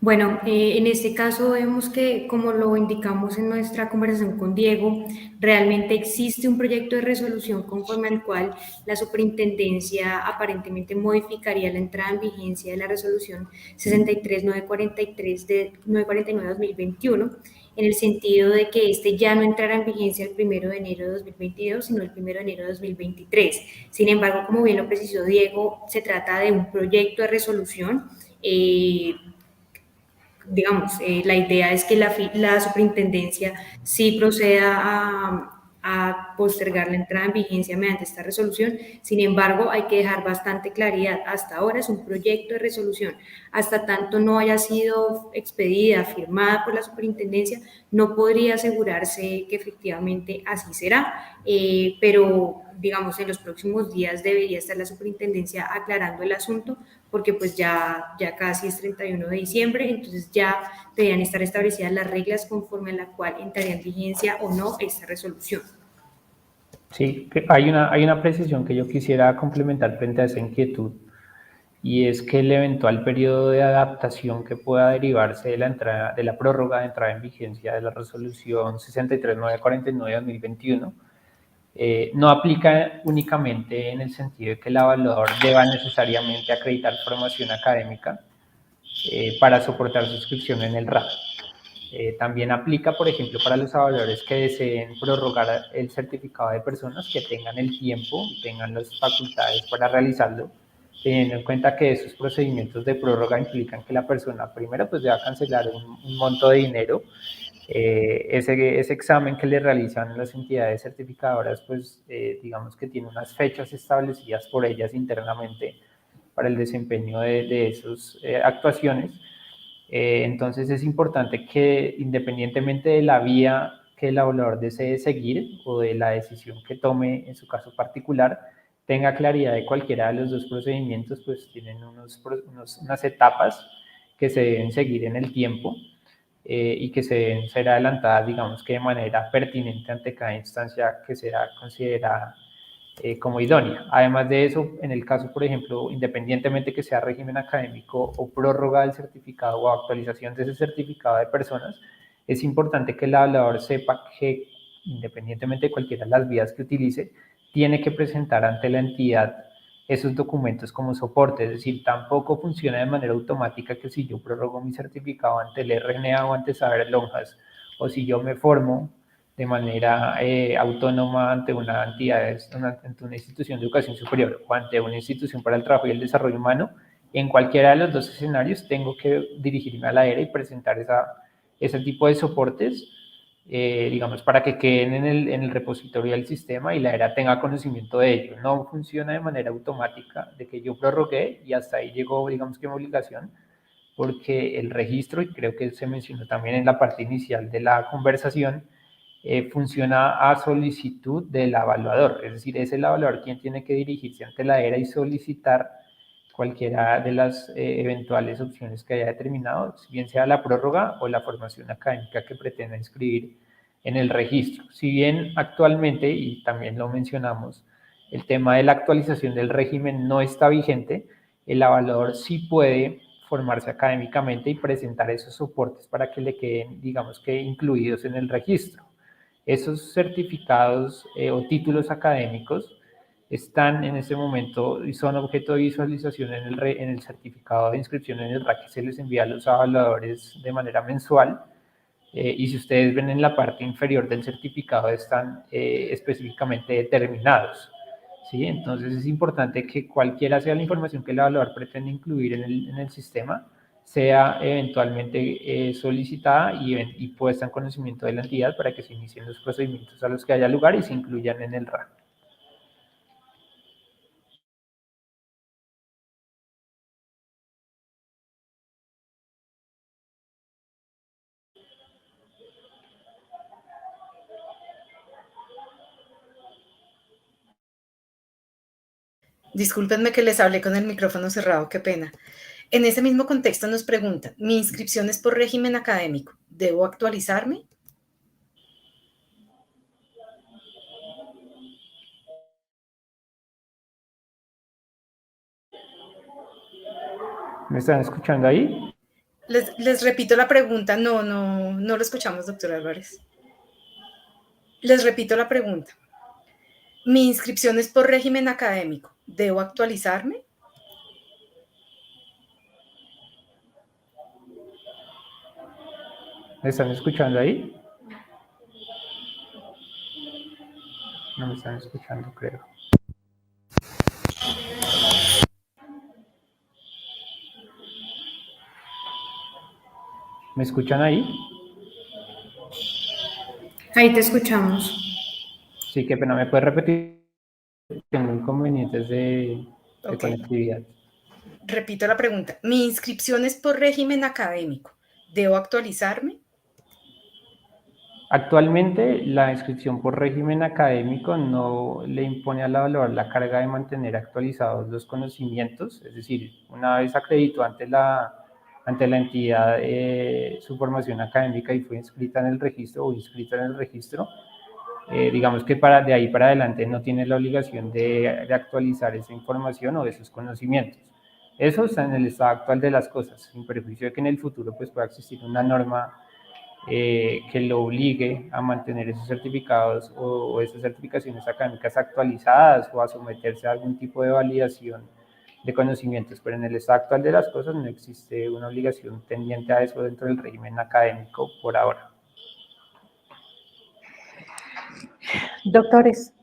Bueno, en este caso vemos que, como lo indicamos en nuestra conversación con Diego, realmente existe un proyecto de resolución conforme al cual la superintendencia aparentemente modificaría la entrada en vigencia de la resolución 63943 de 949-2021, en el sentido de que este ya no entrará en vigencia el 1 de enero de 2022, sino el 1 de enero de 2023. Sin embargo, como bien lo precisó Diego, se trata de un proyecto de resolución. Digamos, la idea es que la superintendencia sí proceda a postergar la entrada en vigencia mediante esta resolución. Sin embargo, hay que dejar bastante claridad. Hasta ahora es un proyecto de resolución. Hasta tanto no haya sido expedida, firmada por la superintendencia, no podría asegurarse que efectivamente así será. Pero, digamos, en los próximos días debería estar la superintendencia aclarando el asunto, porque pues ya casi es 31 de diciembre, entonces ya deberían estar establecidas las reglas conforme a la cual entraría en vigencia o no esta resolución. Sí, hay una precisión que yo quisiera complementar frente a esa inquietud, y es que el eventual periodo de adaptación que pueda derivarse de la prórroga de entrada en vigencia de la resolución 63949-2021 no aplica únicamente en el sentido de que el evaluador deba necesariamente acreditar formación académica para soportar su inscripción en el RAP. También aplica, por ejemplo, para los evaluadores que deseen prorrogar el certificado de personas que tengan el tiempo y tengan las facultades para realizarlo, teniendo en cuenta que esos procedimientos de prórroga implican que la persona primero pues deba cancelar un monto de dinero. Ese examen que le realizan las entidades certificadoras, pues digamos que tiene unas fechas establecidas por ellas internamente para el desempeño de esas actuaciones. Entonces es importante que, independientemente de la vía que el evaluador desee seguir o de la decisión que tome en su caso particular, tenga claridad de cualquiera de los dos procedimientos, pues tienen unas etapas que se deben seguir en el tiempo y que se deben ser adelantadas, digamos que de manera pertinente ante cada instancia que será considerada como idónea. Además de eso, en el caso, por ejemplo, independientemente que sea régimen académico o prórroga del certificado o actualización de ese certificado de personas, es importante que el evaluador sepa que, independientemente de cualquiera de las vías que utilice, tiene que presentar ante la entidad esos documentos como soporte, es decir, tampoco funciona de manera automática que si yo prorrogo mi certificado ante el RNA o ante Saber Lonjas, o si yo me formo de manera autónoma ante una entidad, ante una institución de educación superior o ante una institución para el trabajo y el desarrollo humano, en cualquiera de los dos escenarios tengo que dirigirme a la ERA y presentar ese tipo de soportes, digamos, para que queden en el repositorio del sistema y la ERA tenga conocimiento de ello. No funciona de manera automática de que yo prorrogué y hasta ahí llegó, digamos que mi obligación, porque el registro, y creo que se mencionó también en la parte inicial de la conversación, funciona a solicitud del evaluador, es decir, es el evaluador quien tiene que dirigirse ante la ERA y solicitar cualquiera de las eventuales opciones que haya determinado, bien sea la prórroga o la formación académica que pretenda inscribir en el registro. Si bien actualmente, y también lo mencionamos, el tema de la actualización del régimen no está vigente, el evaluador sí puede formarse académicamente y presentar esos soportes para que le queden, digamos que, incluidos en el registro. Esos certificados o títulos académicos están en este momento y son objeto de visualización en el certificado de inscripción en el RAC que se les envía a los evaluadores de manera mensual. Y si ustedes ven en la parte inferior del certificado están específicamente determinados. ¿Sí? Entonces es importante que cualquiera sea la información que el evaluador pretende incluir en el sistema, sea eventualmente solicitada y puesta en conocimiento de la entidad para que se inicien los procedimientos a los que haya lugar y se incluyan en el RAC. Discúlpenme que les hablé con el micrófono cerrado, qué pena. En ese mismo contexto nos preguntan, ¿mi inscripción es por régimen académico? ¿Debo actualizarme? ¿Me están escuchando ahí? Les repito la pregunta. No lo escuchamos, doctor Álvarez. Les repito la pregunta. Mi inscripción es por régimen académico. ¿Debo actualizarme? ¿Me están escuchando ahí? No me están escuchando, creo. ¿Me escuchan ahí? Ahí te escuchamos. Sí, qué pena. ¿Me puedes repetir? Tengo inconvenientes de Ok. conectividad. Repito la pregunta. Mi inscripción es por régimen académico. ¿Debo actualizarme? Actualmente, la inscripción por régimen académico no le impone al evaluador la carga de mantener actualizados los conocimientos, es decir, una vez acreditó ante la entidad su formación académica y fue inscrita en el registro o inscrita en el registro, digamos que de ahí para adelante no tiene la obligación de actualizar esa información o esos conocimientos. Eso está en el estado actual de las cosas, sin perjuicio de que en el futuro pues, pueda existir una norma que lo obligue a mantener esos certificados o esas certificaciones académicas actualizadas o a someterse a algún tipo de validación de conocimientos, pero en el estado actual de las cosas no existe una obligación tendiente a eso dentro del régimen académico por ahora. Doctores,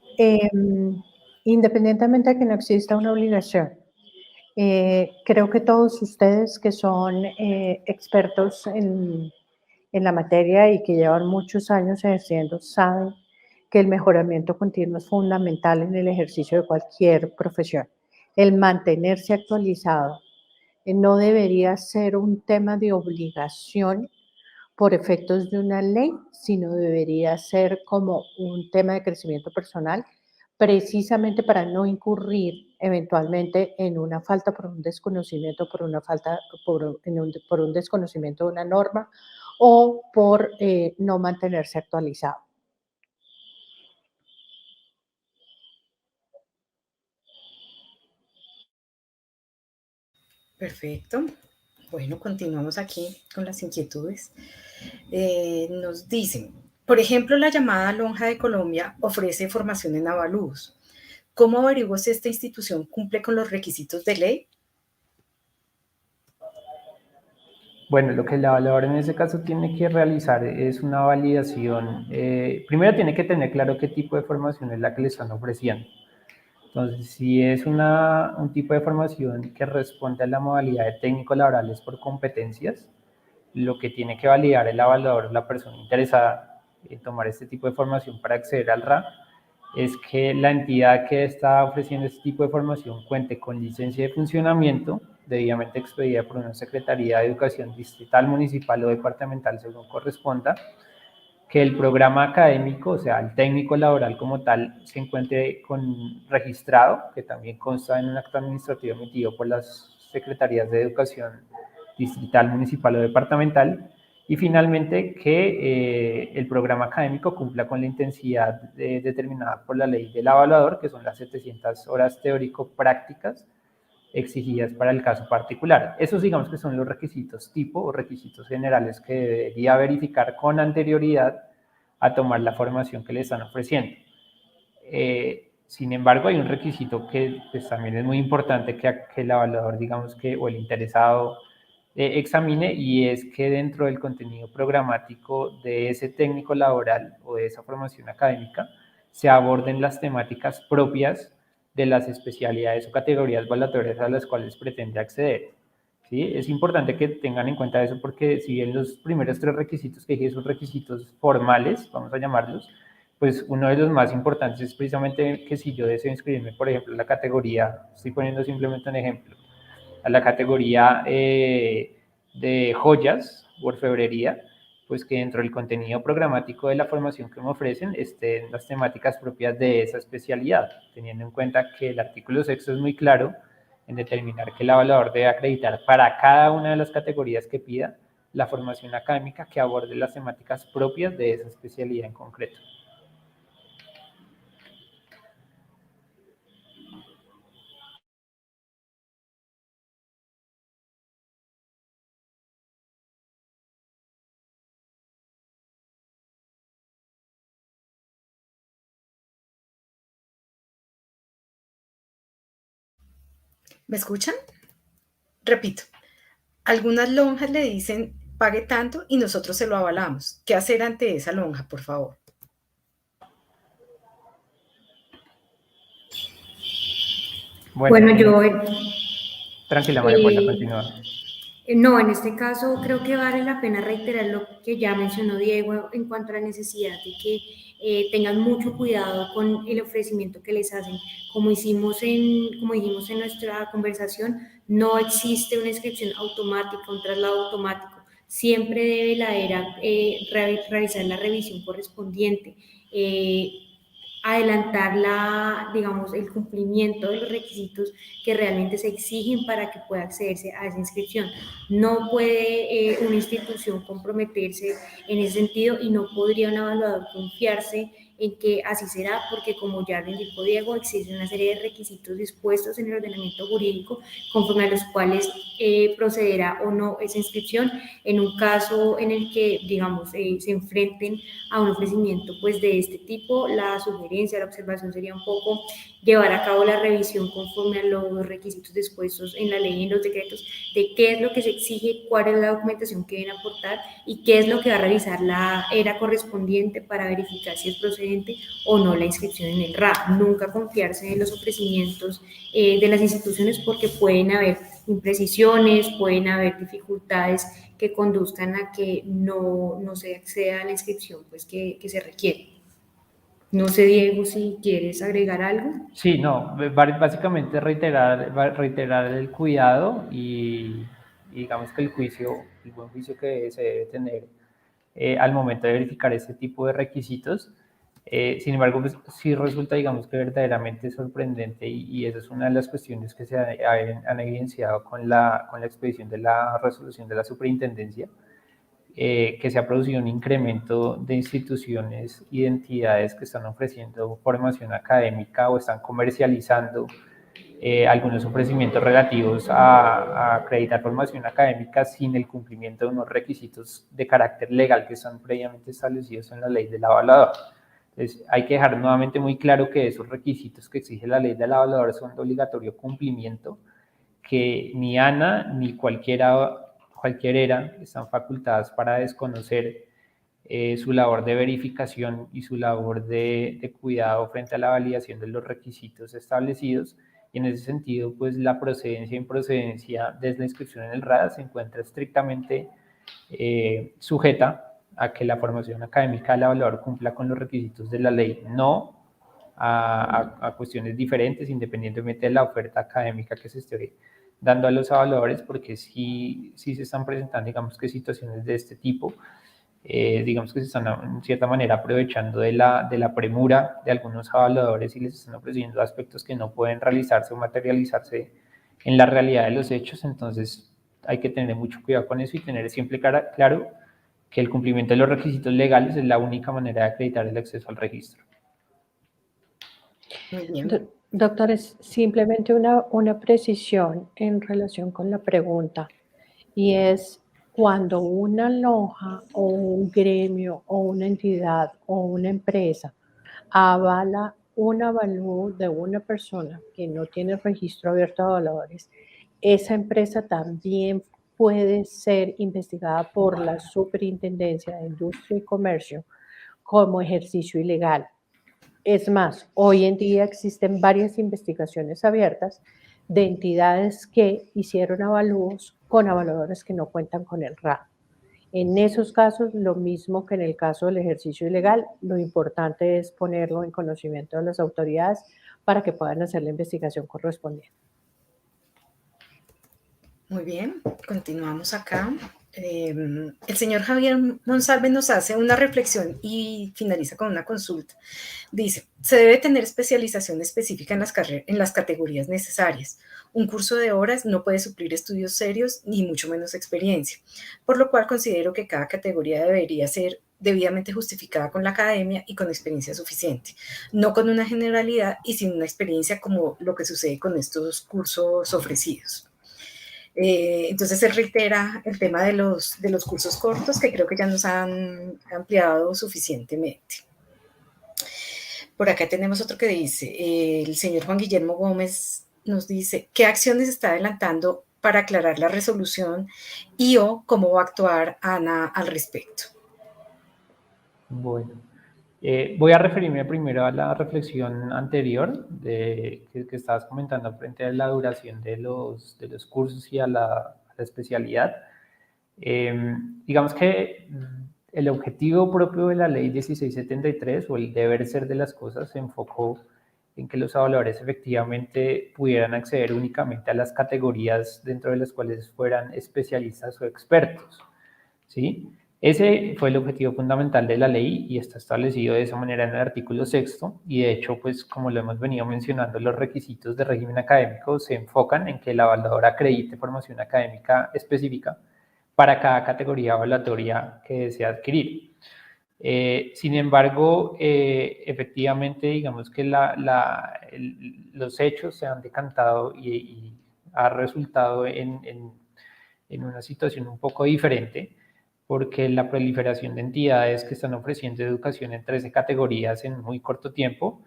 independientemente de que no exista una obligación, creo que todos ustedes que son expertos en la materia y que llevan muchos años ejerciendo saben que el mejoramiento continuo es fundamental en el ejercicio de cualquier profesión. El mantenerse actualizado no debería ser un tema de obligación por efectos de una ley, sino debería ser como un tema de crecimiento personal, precisamente para no incurrir eventualmente en una falta por un desconocimiento, por un desconocimiento de una norma o por no mantenerse actualizado. Perfecto. Bueno, continuamos aquí con las inquietudes. Nos dicen, por ejemplo, la llamada Lonja de Colombia ofrece formación en avalúos. ¿Cómo averiguo si esta institución cumple con los requisitos de ley? Bueno, lo que el evaluador en ese caso tiene que realizar es una validación. Primero tiene que tener claro qué tipo de formación es la que le están ofreciendo. Entonces, si es un tipo de formación que responde a la modalidad de técnico laborales por competencias, lo que tiene que validar el evaluador, la persona interesada en tomar este tipo de formación para acceder al RA, es que la entidad que está ofreciendo este tipo de formación cuente con licencia de funcionamiento, debidamente expedida por una Secretaría de Educación distrital, municipal o departamental, según corresponda, que el programa académico, o sea, el técnico laboral como tal, se encuentre registrado, que también consta en un acto administrativo emitido por las Secretarías de Educación distrital, municipal o departamental, y finalmente que el programa académico cumpla con la intensidad determinada por la ley del evaluador, que son las 700 horas teórico-prácticas exigidas para el caso particular. Esos digamos que son los requisitos tipo o requisitos generales que debería verificar con anterioridad a tomar la formación que le están ofreciendo. Sin embargo, hay un requisito que pues, también es muy importante que el evaluador, digamos que, o el interesado examine, y es que dentro del contenido programático de ese técnico laboral o de esa formación académica se aborden las temáticas propias de las especialidades o categorías evaluatorias a las cuales pretende acceder. ¿Sí? Es importante que tengan en cuenta eso porque si bien los primeros tres requisitos que dije son requisitos formales, vamos a llamarlos, pues uno de los más importantes es precisamente que si yo deseo inscribirme, por ejemplo, en la categoría, estoy poniendo simplemente un ejemplo, a la categoría de joyas o orfebrería, pues que dentro del contenido programático de la formación que me ofrecen estén las temáticas propias de esa especialidad, teniendo en cuenta que el artículo 6 es muy claro en determinar que el evaluador debe acreditar para cada una de las categorías que pida la formación académica que aborde las temáticas propias de esa especialidad en concreto. ¿Me escuchan? Repito, algunas lonjas le dicen pague tanto y nosotros se lo avalamos. ¿Qué hacer ante esa lonja, por favor? Bueno, Bueno, yo tranquila María Paula, eh, continúa. no, en este caso creo que vale la pena reiterar lo que ya mencionó Diego en cuanto a la necesidad de que tengan mucho cuidado con el ofrecimiento que les hacen. Como dijimos en nuestra conversación, no existe una inscripción automática, un traslado automático. Siempre debe la ERA realizar la revisión correspondiente. Adelantar digamos, el cumplimiento de los requisitos que realmente se exigen para que pueda accederse a esa inscripción. No puede una institución comprometerse en ese sentido y no podría un evaluador confiarse en que así será, porque como ya lo indicó Diego, existe una serie de requisitos dispuestos en el ordenamiento jurídico conforme a los cuales procederá o no esa inscripción en un caso en el que, digamos, se enfrenten a un ofrecimiento pues de este tipo. La sugerencia, la observación sería un poco llevar a cabo la revisión conforme a los requisitos dispuestos en la ley y en los decretos de qué es lo que se exige, cuál es la documentación que deben aportar y qué es lo que va a revisar la ERA correspondiente para verificar si es procedente o no la inscripción en el RA. Nunca confiarse en los ofrecimientos de las instituciones porque pueden haber imprecisiones, pueden haber dificultades que conduzcan a que no se acceda a la inscripción pues, que se requiere. No sé, Diego, si quieres agregar algo. Sí, no, básicamente reiterar el cuidado y digamos que el buen juicio que se debe tener al momento de verificar este tipo de requisitos. Sin embargo, pues, sí resulta, digamos que verdaderamente sorprendente y esa es una de las cuestiones que se han evidenciado con la expedición de la resolución de la superintendencia, que se ha producido un incremento de instituciones y de entidades que están ofreciendo formación académica o están comercializando algunos ofrecimientos relativos a acreditar formación académica sin el cumplimiento de unos requisitos de carácter legal que están previamente establecidos en la ley del evaluador. Entonces, hay que dejar nuevamente muy claro que esos requisitos que exige la ley del evaluador son de obligatorio cumplimiento, que ni ANA ni cualquier ERA están facultadas para desconocer su labor de verificación y su labor de cuidado frente a la validación de los requisitos establecidos. Y en ese sentido, pues la procedencia e improcedencia desde la inscripción en el RADA se encuentra estrictamente sujeta a que la formación académica del evaluador cumpla con los requisitos de la ley, no a cuestiones diferentes, independientemente de la oferta académica que se esté dando a los evaluadores, porque sí se están presentando, digamos que situaciones de este tipo, digamos que se están en cierta manera aprovechando de la premura de algunos evaluadores y les están ofreciendo aspectos que no pueden realizarse o materializarse en la realidad de los hechos. Entonces hay que tener mucho cuidado con eso y tener siempre claro que el cumplimiento de los requisitos legales es la única manera de acreditar el acceso al registro. Muy bien. Doctores, simplemente una precisión en relación con la pregunta, y es cuando una lonja o un gremio o una entidad o una empresa avala un avalúo de una persona que no tiene registro abierto de avaladores, esa empresa también puede ser investigada por la Superintendencia de Industria y Comercio como ejercicio ilegal. Es más, hoy en día existen varias investigaciones abiertas de entidades que hicieron avalúos con avaladores que no cuentan con el RA. En esos casos, lo mismo que en el caso del ejercicio ilegal, lo importante es ponerlo en conocimiento de las autoridades para que puedan hacer la investigación correspondiente. Muy bien, continuamos acá. El señor Javier Monsalve nos hace una reflexión y finaliza con una consulta. Dice, se debe tener especialización específica en las categorías necesarias. Un curso de horas no puede suplir estudios serios ni mucho menos experiencia, por lo cual considero que cada categoría debería ser debidamente justificada con la academia y con experiencia suficiente, no con una generalidad y sin una experiencia como lo que sucede con estos cursos ofrecidos. Entonces se reitera el tema de los cursos cortos, que creo que ya nos han ampliado suficientemente. Por acá tenemos otro que dice, el señor Juan Guillermo Gómez nos dice, ¿qué acciones está adelantando para aclarar la resolución y o cómo va a actuar ANA al respecto? Bueno, voy a referirme primero a la reflexión anterior que estabas comentando frente a la duración de los cursos y a la especialidad. Digamos que el objetivo propio de la ley 1673 o el deber ser de las cosas se enfocó en que los evaluadores efectivamente pudieran acceder únicamente a las categorías dentro de las cuales fueran especialistas o expertos, ¿sí? Ese fue el objetivo fundamental de la ley y está establecido de esa manera en el artículo 6º y de hecho, pues como lo hemos venido mencionando, los requisitos de régimen académico se enfocan en que el evaluador acredite formación académica específica para cada categoría evaluatoria que desea adquirir. Sin embargo, efectivamente, digamos que los hechos se han decantado y ha resultado en una situación un poco diferente, porque la proliferación de entidades que están ofreciendo educación en 13 categorías en muy corto tiempo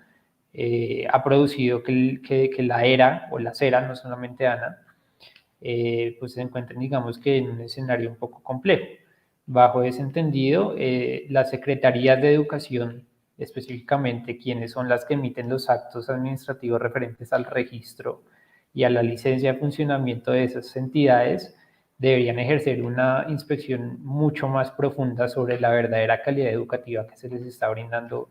ha producido que la ERA o la CERA, no solamente ANA, pues se encuentren, digamos que en un escenario un poco complejo. Bajo ese entendido, las secretarías de educación, específicamente quienes son las que emiten los actos administrativos referentes al registro y a la licencia de funcionamiento de esas entidades, deberían ejercer una inspección mucho más profunda sobre la verdadera calidad educativa que se les está brindando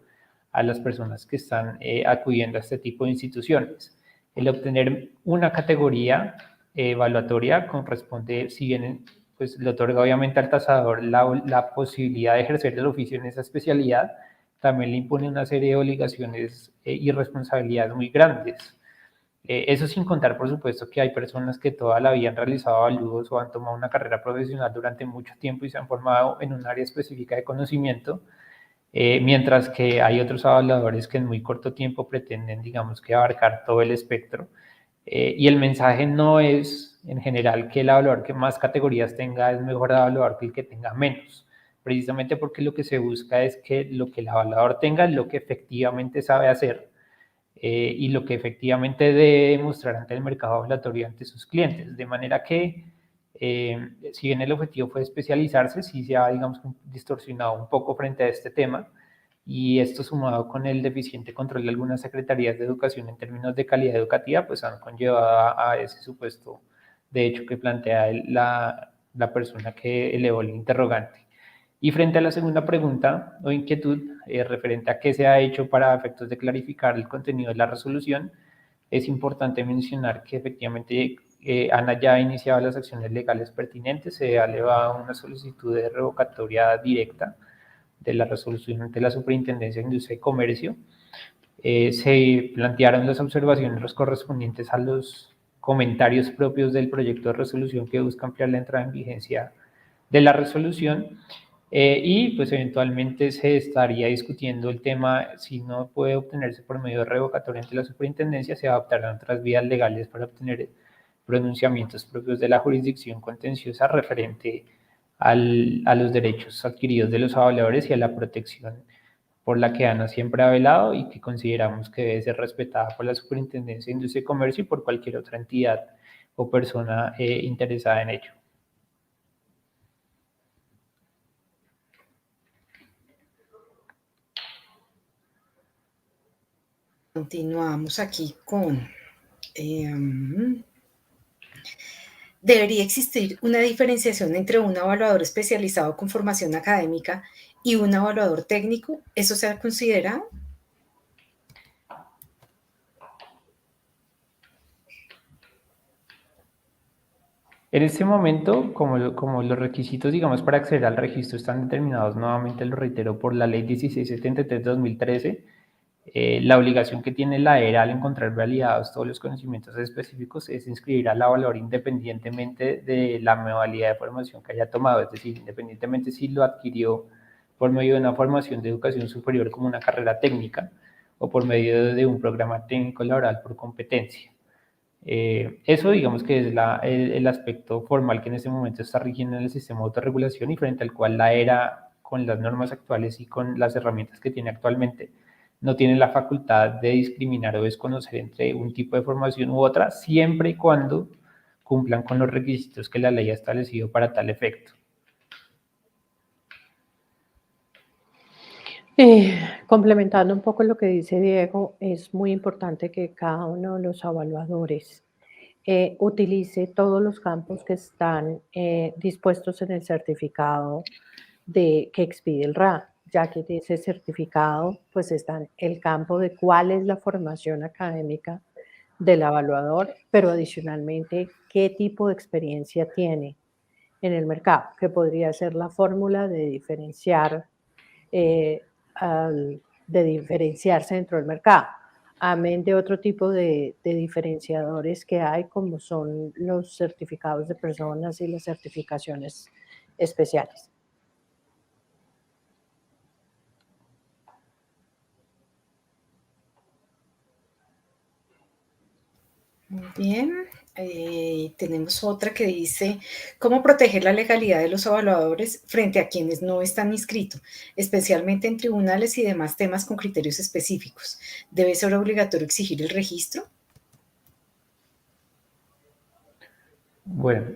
a las personas que están acudiendo a este tipo de instituciones. El obtener una categoría evaluatoria corresponde, si bien pues, le otorga obviamente al tasador la posibilidad de ejercer el oficio en esa especialidad, también le impone una serie de obligaciones y responsabilidades muy grandes. Eso sin contar, por supuesto, que hay personas que toda la vida han realizado avalúos o han tomado una carrera profesional durante mucho tiempo y se han formado en un área específica de conocimiento, mientras que hay otros evaluadores que en muy corto tiempo pretenden, digamos, que abarcar todo el espectro Y el mensaje no es, en general, que el evaluador que más categorías tenga es mejor evaluador que el que tenga menos, precisamente porque lo que se busca es que lo que el evaluador tenga es lo que efectivamente sabe hacer y lo que efectivamente debe demostrar ante el mercado evaluatorio ante sus clientes, de manera que si bien el objetivo fue especializarse, sí se ha, digamos, distorsionado un poco frente a este tema, y esto sumado con el deficiente control de algunas secretarías de educación en términos de calidad educativa, pues han conllevado a ese supuesto de hecho que plantea la persona que elevó el interrogante. Y frente a la segunda pregunta o inquietud referente a qué se ha hecho para efectos de clarificar el contenido de la resolución, es importante mencionar que efectivamente ANA ya ha iniciado las acciones legales pertinentes, se ha elevado una solicitud de revocatoria directa de la resolución ante la Superintendencia de Industria y Comercio. Se plantearon las observaciones correspondientes a los comentarios propios del proyecto de resolución que busca ampliar la entrada en vigencia de la resolución y pues eventualmente se estaría discutiendo el tema, si no puede obtenerse por medio de revocatoria ante la Superintendencia, se adoptarán otras vías legales para obtener pronunciamientos propios de la jurisdicción contenciosa referente a los derechos adquiridos de los evaluadores y a la protección por la que ANA siempre ha velado y que consideramos que debe ser respetada por la Superintendencia de Industria y Comercio y por cualquier otra entidad o persona interesada en ello. Continuamos aquí con... debería existir una diferenciación entre un evaluador especializado con formación académica y un evaluador técnico. ¿Eso se ha considerado? En este momento, como los requisitos, digamos, para acceder al registro están determinados, nuevamente lo reitero, por la Ley 1673 de 2013, la obligación que tiene la ERA al encontrar validados todos los conocimientos específicos es inscribir al evaluador independientemente de la modalidad de formación que haya tomado, es decir, independientemente si lo adquirió por medio de una formación de educación superior como una carrera técnica o por medio de un programa técnico laboral por competencia. Eso digamos que es el aspecto formal que en este momento está rigiendo en el sistema de autorregulación y frente al cual la ERA, con las normas actuales y con las herramientas que tiene actualmente, no tiene la facultad de discriminar o desconocer entre un tipo de formación u otra, siempre y cuando cumplan con los requisitos que la ley ha establecido para tal efecto. Complementando un poco lo que dice Diego, es muy importante que cada uno de los evaluadores utilice todos los campos que están dispuestos en el certificado que expide el RA, ya que de ese certificado pues está el campo de cuál es la formación académica del evaluador, pero adicionalmente qué tipo de experiencia tiene en el mercado, que podría ser la fórmula de diferenciar de diferenciarse dentro del mercado, amén de otro tipo de diferenciadores que hay, como son los certificados de personas y las certificaciones especiales. Muy bien. Tenemos otra que dice, ¿cómo proteger la legalidad de los evaluadores frente a quienes no están inscritos, especialmente en tribunales y demás temas con criterios específicos? ¿Debe ser obligatorio exigir el registro? Bueno,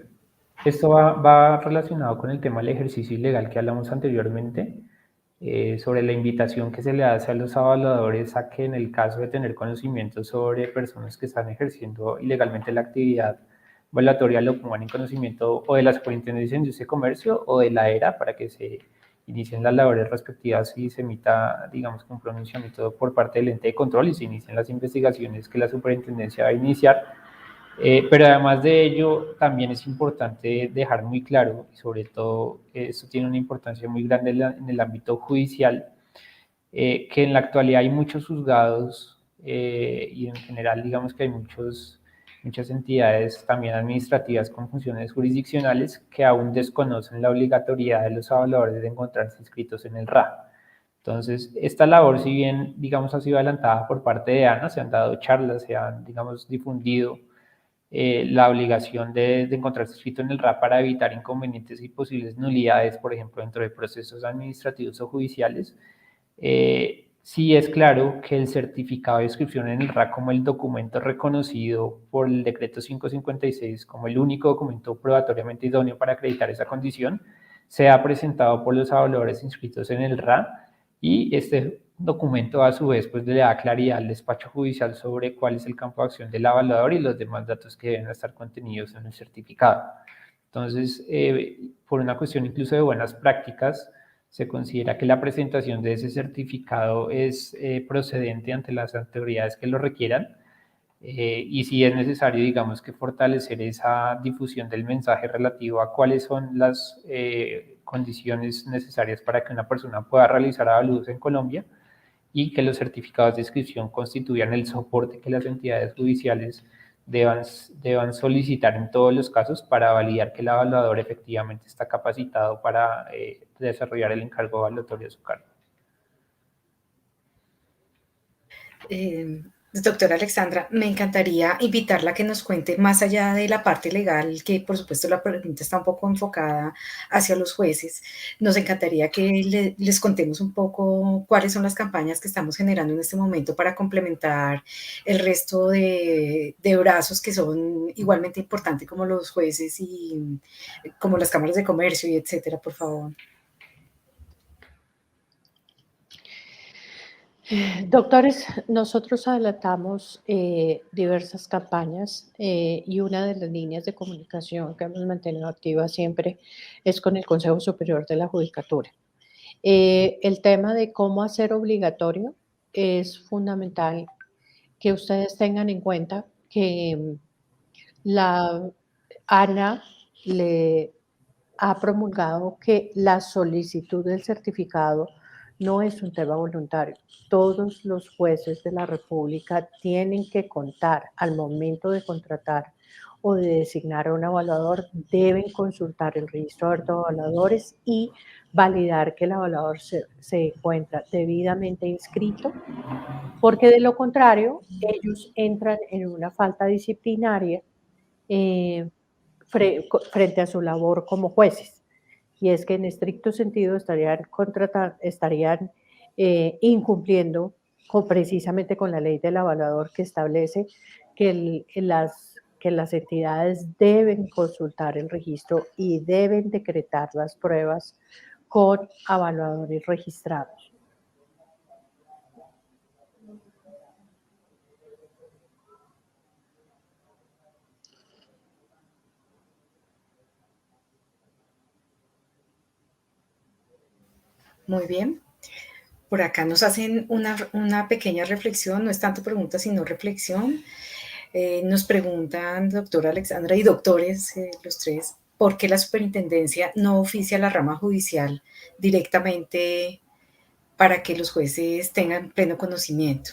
esto va relacionado con el tema del ejercicio ilegal que hablamos anteriormente, sobre la invitación que se le hace a los evaluadores a que en el caso de tener conocimiento sobre personas que están ejerciendo ilegalmente la actividad evaluatoria lo pongan en conocimiento o de la Superintendencia de Industria y Comercio o de la ERA para que se inicien las labores respectivas y se emita, digamos, un pronunciamiento por parte del ente de control y se inicien las investigaciones que la Superintendencia va a iniciar. Pero además de ello, también es importante dejar muy claro, y sobre todo esto tiene una importancia muy grande en el ámbito judicial, que en la actualidad hay muchos juzgados y en general digamos que hay muchas entidades también administrativas con funciones jurisdiccionales que aún desconocen la obligatoriedad de los evaluadores de encontrarse inscritos en el RA. Entonces, esta labor, si bien, digamos, ha sido adelantada por parte de ANA, se han dado charlas, se han, digamos, difundido la obligación de encontrarse inscrito en el RAP para evitar inconvenientes y posibles nulidades, por ejemplo, dentro de procesos administrativos o judiciales. Sí es claro que el certificado de inscripción en el RAC como el documento reconocido por el decreto 556 como el único documento probatoriamente idóneo para acreditar esa condición, sea presentado por los evaluadores inscritos en el RAC y este documento a su vez pues le da claridad al despacho judicial sobre cuál es el campo de acción del evaluador y los demás datos que deben estar contenidos en el certificado. Entonces, por una cuestión incluso de buenas prácticas, se considera que la presentación de ese certificado es procedente ante las autoridades que lo requieran y si es necesario, digamos, que fortalecer esa difusión del mensaje relativo a cuáles son las condiciones necesarias para que una persona pueda realizar avalúos en Colombia y que los certificados de inscripción constituyan el soporte que las entidades judiciales deban solicitar en todos los casos para validar que el evaluador efectivamente está capacitado para desarrollar el encargo evaluatorio de su cargo. Doctora Alexandra, me encantaría invitarla a que nos cuente más allá de la parte legal, que por supuesto la pregunta está un poco enfocada hacia los jueces. Nos encantaría que les contemos un poco cuáles son las campañas que estamos generando en este momento para complementar el resto de brazos que son igualmente importantes como los jueces y como las cámaras de comercio y etcétera, por favor. Doctores, nosotros adelantamos diversas campañas y una de las líneas de comunicación que hemos mantenido activa siempre es con el Consejo Superior de la Judicatura. El tema de cómo hacer obligatorio es fundamental que ustedes tengan en cuenta que la ANA le ha promulgado que la solicitud del certificado no es un tema voluntario. Todos los jueces de la República tienen que contar al momento de contratar o de designar a un evaluador, deben consultar el registro de evaluadores y validar que el evaluador se encuentra debidamente inscrito, porque de lo contrario, ellos entran en una falta disciplinaria frente a su labor como jueces. Y es que en estricto sentido estarían incumpliendo precisamente con la ley del evaluador que establece que las entidades deben consultar el registro y deben decretar las pruebas con evaluadores registrados. Muy bien. Por acá nos hacen una pequeña reflexión, no es tanto pregunta, sino reflexión. Nos preguntan, doctora Alexandra y doctores, los tres, ¿por qué la superintendencia no oficia a la rama judicial directamente para que los jueces tengan pleno conocimiento?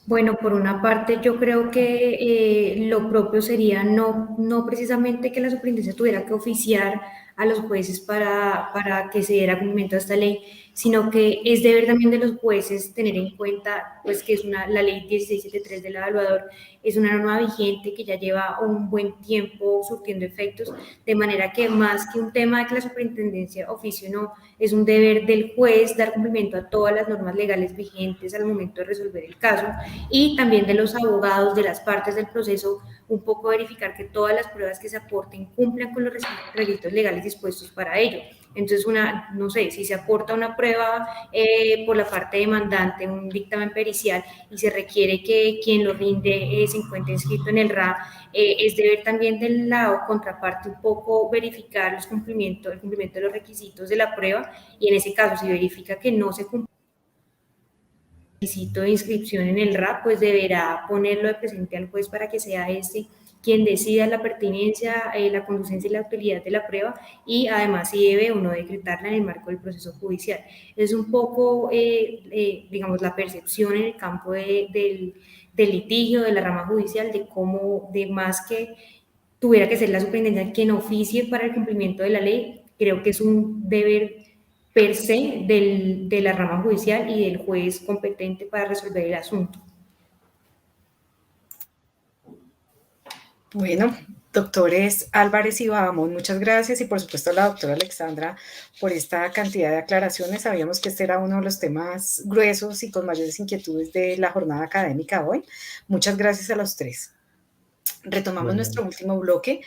Bueno, por una parte yo creo que lo propio sería no precisamente que la superintendencia tuviera que oficiar a los jueces para que se diera cumplimiento a esta ley, sino que es deber también de los jueces tener en cuenta pues que es la ley 1673 del evaluador, es una norma vigente que ya lleva un buen tiempo surtiendo efectos, de manera que más que un tema de que la superintendencia oficie o no, es un deber del juez dar cumplimiento a todas las normas legales vigentes al momento de resolver el caso y también de los abogados, de las partes del proceso, un poco verificar que todas las pruebas que se aporten cumplan con los requisitos legales dispuestos para ello. Entonces, no sé, si se aporta una prueba por la parte demandante, un dictamen pericial, y se requiere que quien lo rinde se encuentre inscrito en el RA, es deber también del lado contraparte un poco verificar el cumplimiento de los requisitos de la prueba, y en ese caso, si verifica que no se cumple el requisito de inscripción en el RAP, pues deberá ponerlo de presente al juez para que sea quien decida la pertinencia, la conducencia y la utilidad de la prueba, y además si debe o no decretarla en el marco del proceso judicial. Es un poco, digamos, la percepción en el campo del litigio, de la rama judicial, de más que tuviera que ser la superintendencia quien oficie para el cumplimiento de la ley, creo que es un deber per se de la rama judicial y del juez competente para resolver el asunto. Bueno, doctores Álvarez y Bahamón, muchas gracias, y por supuesto a la doctora Alexandra por esta cantidad de aclaraciones. Sabíamos que este era uno de los temas gruesos y con mayores inquietudes de la jornada académica hoy. Muchas gracias a los tres. Retomamos nuestro último bloque